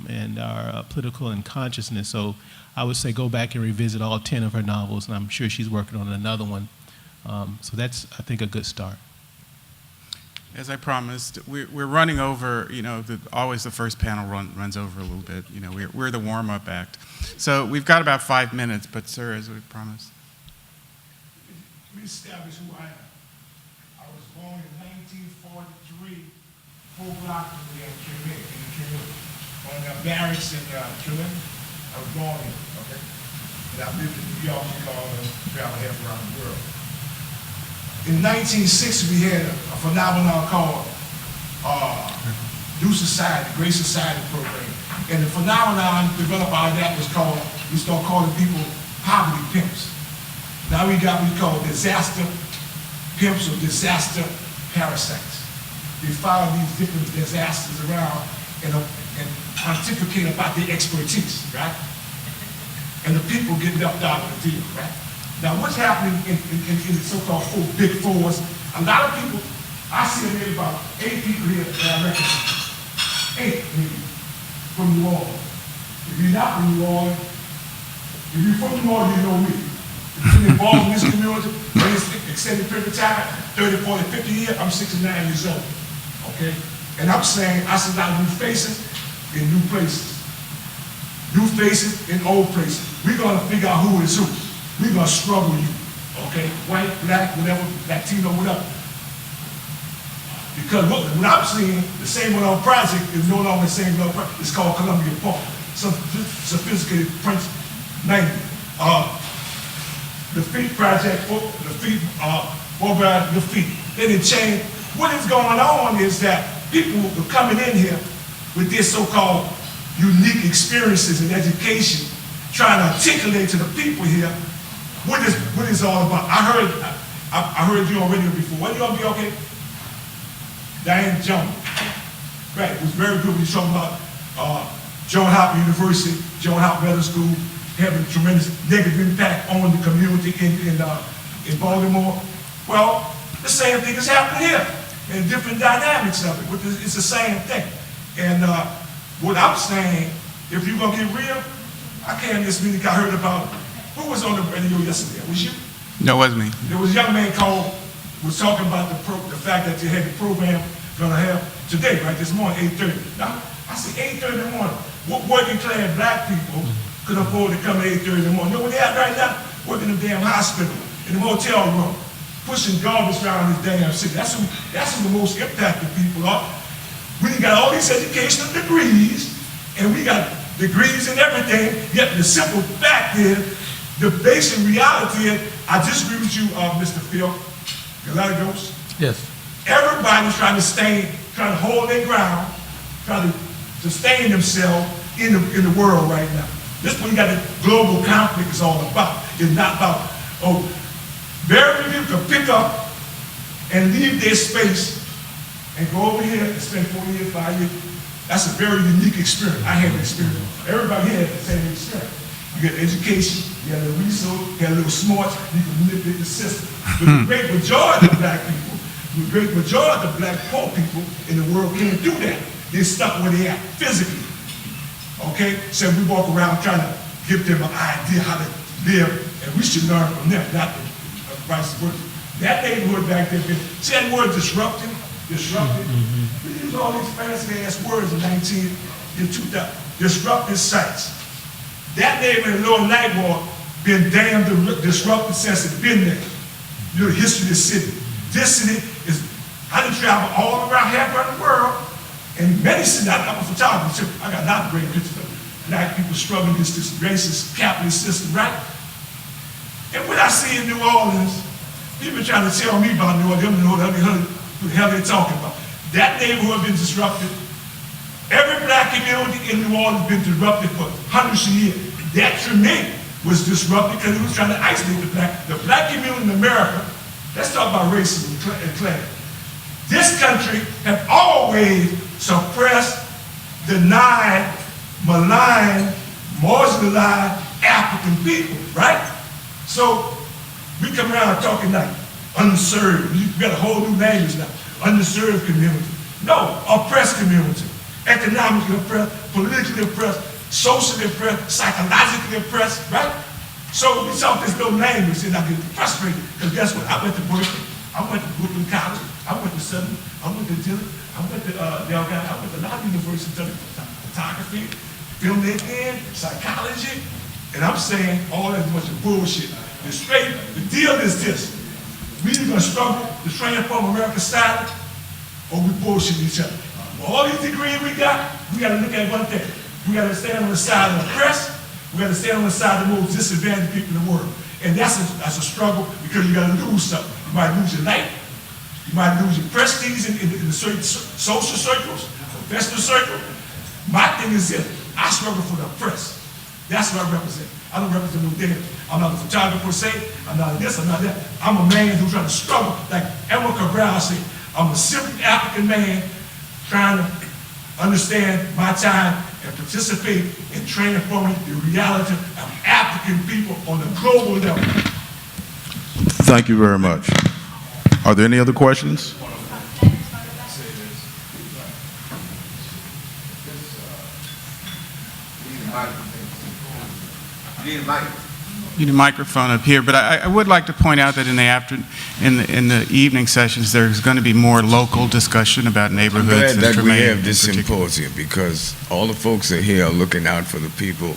and our political and consciousness. So I would say go back and revisit all 10 of her novels, and I'm sure she's working on another one. So that's, I think, a good start. As I promised, we're running over, you know, always the first panel runs over a little bit. You know, we're the warm-up act. So we've got about 5 minutes, but sir, as we promised. Let me establish who I am. I was born in 1943, 4 blocks from the Treme, on the barracks in Treme. I was born here, okay? And I lived in New York, Chicago, and traveled half around the world. In 1960, we had a phenomenon called New Society, Great Society program. And the phenomenon developed out of that was called, we started calling people poverty pimps. Now we got what we call disaster pimps or disaster parasites. They follow these different disasters around and pontificate about their expertise, right? And the people get left out of the deal, right? Now, what's happening in the so-called big fours, a lot of people, I see maybe about 8 people here that I recognize. 8 maybe, from New Orleans. If you're not from New Orleans, if you're from New Orleans, you know me. If you've been involved in this community for this extended period of time, 30, 40, 50 years, I'm 69 years old, okay? And I'm saying, I see a lot of new faces in new places. New faces in old places. We're gonna figure out who is who. We're gonna struggle you, okay? White, black, whatever, Latino, whatever. Because what I'm seeing, the same one on project is no longer the same one on project. It's called Columbia Park. Some sophisticated French language. The Feet Project, the Feet, the Feet. Then it changed. What is going on is that people are coming in here with their so-called unique experiences in education, trying to articulate to the people here what is all about. I heard you on radio before. What you on be okay? Diane Jones. Right, it was very good when you talking about John Hopkins University, John Hopkins Medical School, having a tremendous negative impact on the community in Baltimore. Well, the same thing is happening here, and different dynamics of it, but it's the same thing. And what I'm saying, if you're gonna get real, I can't miss meeting. I heard about, who was on the radio yesterday? Was you? No, it wasn't me. There was a young man was talking about the fact that you had the program gonna have today, right, this morning, 8:30. Now, I said 8:30 in the morning. What working class black people could afford to come at 8:30 in the morning? You know where they at right now? Working in the damn hospital, in the motel room, pushing garbage around this damn city. That's who the most impacted people are. We got all these educational degrees, and we got degrees in everything, yet the simple fact is, the basic reality is, I disagree with you, Mr. Phil, Galagos. Yes. Everybody's trying to hold their ground, trying to sustain themselves in the world right now. This is what you got the global conflict is all about. It's not about, very few people can pick up and leave their space and go over here and spend 4 years, 5 years. That's a very unique experience. I had an experience. Everybody here had the same experience. You get education, you got a little resource, you got a little smarts, you can manipulate the system. But the great majority of black people, the great majority of black poor people in the world can't do that. They're stuck where they are physically. Okay? So we walk around trying to give them an idea how to live, and we should learn from them, not vice versa. That neighborhood back there, see that word disrupted? We use all these fancy ass words in 2000. Disrupted sites. That neighborhood in Lower Ninth been damn disrupted since it's been there. You know the history of this city. This city is, I done travel all around half around the world, and many cities, I'm a photographer, I got a lot of great pictures of black people struggling against this racist capitalist system, right? And what I see in New Orleans, people trying to tell me about New Orleans, they don't know who the hell they're talking about. That neighborhood been disrupted. Every black community in New Orleans has been disrupted for hundreds of years. That Treme was disrupted because it was trying to isolate the black community in America. Let's talk about racism and class. This country have always suppressed, denied, maligned, marginalized African people, right? So we come around talking like unserved. We got a whole new language now. Underserved community. No, oppressed community. Economically oppressed, politically oppressed, socially oppressed, psychologically oppressed, right? So we talk this little language and I get frustrated. Because guess what? I went to Berkeley. I went to Brooklyn College. I went to Southern. I went to Dillon. I went to Delgado. I went to a lot of universities studying photography, filmmaking, psychology. And I'm saying all that bunch of bullshit. The deal is this. We either gonna struggle to transform America's side, or we bullshit each other. With all these degrees we gotta look at one thing. We gotta stand on the side of the oppressed. We gotta stand on the side of the most disadvantaged people in the world. And that's a struggle because you gotta lose something. You might lose your life. You might lose your prestige in the certain social circles, professional circles. My thing is this, I struggle for the oppressed. That's what I represent. I don't represent no damn. I'm not a photographer per se. I'm not this, I'm not that. I'm a man who's trying to struggle. Like Edward Cabral said, I'm a simple African man trying to understand my time and participate in transforming the reality of African people on a global level. Thank you very much. Are there any other questions? Need a microphone up here, but I would like to point out that in the evening sessions, there's going to be more local discussion about neighborhoods. I'm glad that we Treme have this in particular. symposium because all the folks are here are looking out for the people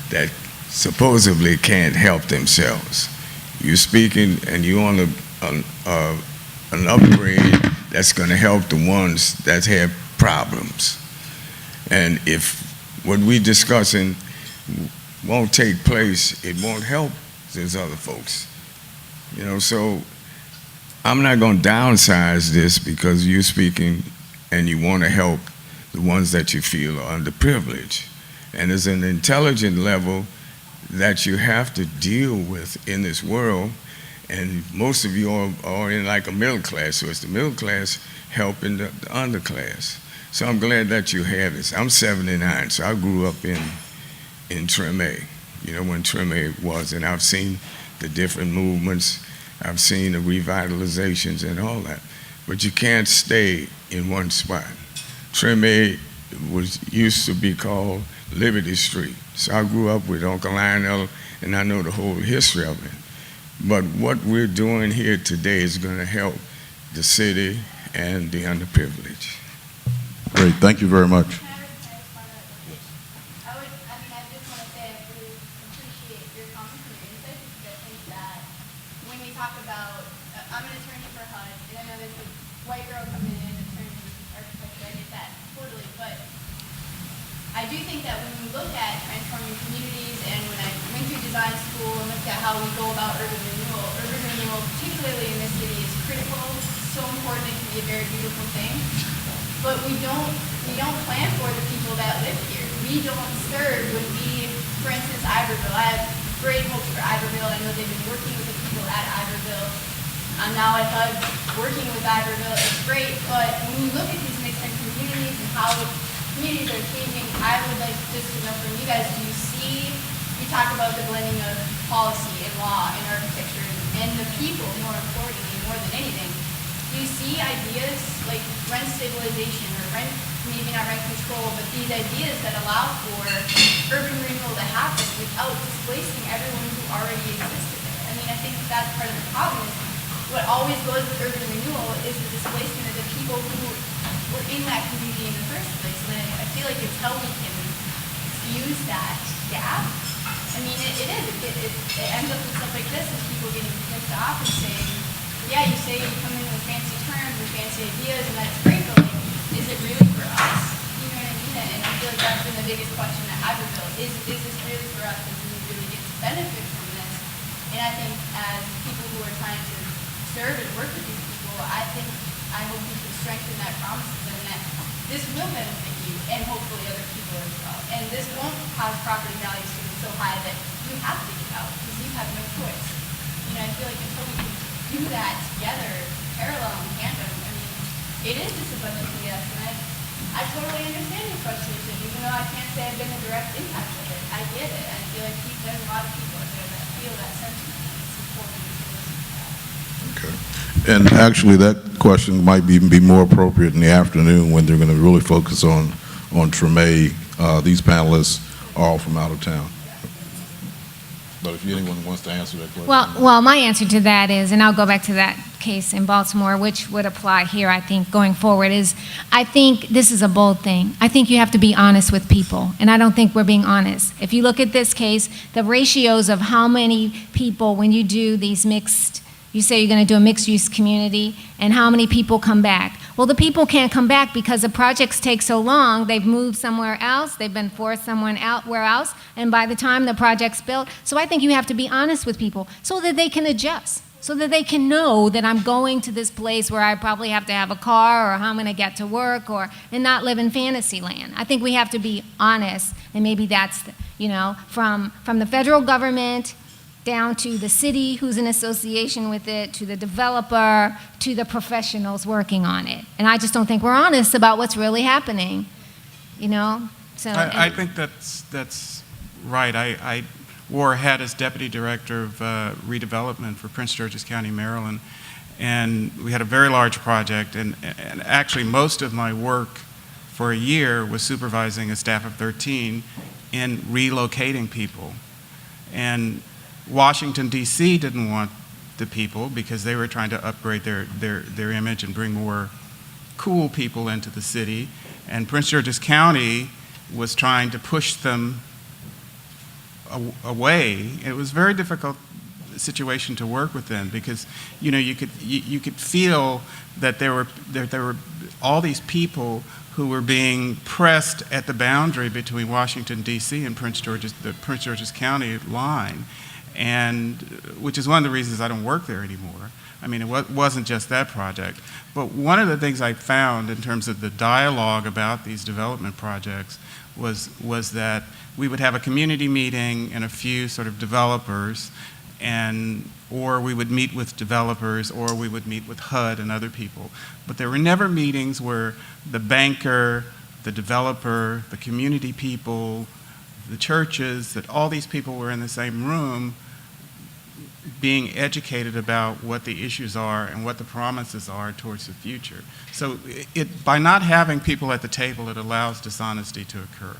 that supposedly can't help themselves. You're speaking and you're on an upgrade that's going to help the ones that have problems. And if what we're discussing won't take place, it won't help these other folks. You know, so I'm not going to downsize this because you're speaking and you want to help the ones that you feel are underprivileged. And there's an intelligent level that you have to deal with in this world, and most of you are in like a middle class, so it's the middle class helping the underclass. So I'm glad that you have this. I'm 79, so I grew up in Treme, you know, when Treme was, and I've seen the different movements, I've seen the revitalizations and all that, but you can't stay in one spot. Treme used to be called Liberty Street, so I grew up with Uncle Lionel, and I know the whole history of it. But what we're doing here today is going to help the city and the underprivileged. Great, thank you very much. I do think that when we look at transforming communities, and when I went through design school and looked at how we go about urban renewal, particularly in this city, is critical, so important, it can be a very beautiful thing. But we don't plan for the people that live here. We don't serve when we, for instance, Iberville. I have great hopes for Iberville. I know they've been working with the people at Iberville. Now I thought working with Iberville is great, but when you look at these mixed communities and how communities are changing, I would like just to know from you guys, do you see, we talk about the blending of policy and law and architecture and the people, more importantly, more than anything, do you see ideas like rent stabilization or rent, maybe not rent control, but these ideas that allow for urban renewal to happen without displacing everyone who already existed there? I mean, I think that's part of the problem is what always goes with urban renewal is the displacement of the people who were in that community in the first place. And I feel like it's how we can fuse that gap. I mean, it ends up with stuff like this and people getting pissed off and saying, yeah, you say you come in with fancy terms and fancy ideas and that's great, but like, is it really for us? You know what I mean? And I feel like that's been the biggest question at Iberville. Is this really for us? And do we really get to benefit from this? And I think as people who are trying to serve and work with these people, I hope we can strengthen that promise to them that this will benefit you and hopefully other people as well. And this won't cause property values to be so high that you have to get out because you have no choice. You know, I feel like until we can do that together, parallel and tandem, I mean, it is just a bunch of BS. And I totally understand your frustration, even though I can't say I've been a direct impact of it. I get it. I feel like there's a lot of people out there that feel that sentiment. It's important to listen to that. Okay. And actually, that question might be more appropriate in the afternoon when they're going to really focus on Treme. These panelists are all from out of town. But if anyone wants to answer that question. Well, my answer to that is, and I'll go back to that case in Baltimore, which would apply here, I think, going forward, is I think this is a bold thing. I think you have to be honest with people, and I don't think we're being honest. If you look at this case, the ratios of how many people, when you do these mixed, you say you're going to do a mixed-use community, and how many people come back. Well, the people can't come back because the projects take so long. They've moved somewhere else. They've been forced somewhere else. And by the time the project's built, so I think you have to be honest with people so that they can adjust, so that they can know that I'm going to this place where I probably have to have a car or how I'm going to get to work and not live in fantasy land. I think we have to be honest, and maybe that's, from the federal government down to the city who's in association with it, to the developer, to the professionals working on it. And I just don't think we're honest about what's really happening, So I think that's right. I wore a hat as Deputy Director of Redevelopment for Prince George's County, Maryland, and we had a very large project, and actually most of my work for a year was supervising a staff of 13 in relocating people. And Washington, D.C. didn't want the people because they were trying to upgrade their image and bring more cool people into the city. And Prince George's County was trying to push them away. It was a very difficult situation to work with them because, you could feel that there were all these people who were being pressed at the boundary between Washington, D.C. and the Prince George's County line. And which is one of the reasons I don't work there anymore. I mean, it wasn't just that project. But one of the things I found in terms of the dialogue about these development projects was that we would have a community meeting and a few sort of developers, or we would meet with developers, or we would meet with HUD and other people. But there were never meetings where the banker, the developer, the community people, the churches, that all these people were in the same room being educated about what the issues are and what the promises are towards the future. So by not having people at the table, it allows dishonesty to occur.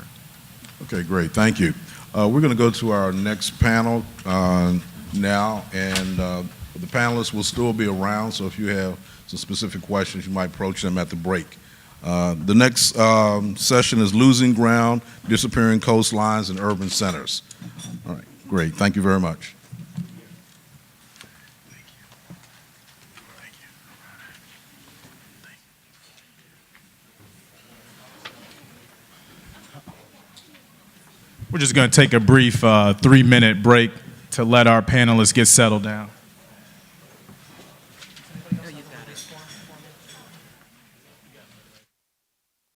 Okay, great. Thank you. We're going to go to our next panel now, and the panelists will still be around, so if you have some specific questions, you might approach them at the break. The next session is Losing Ground, Disappearing Coastlines and Urban Centers. All right, great. Thank you very much. We're just going to take a brief 3-minute break to let our panelists get settled down.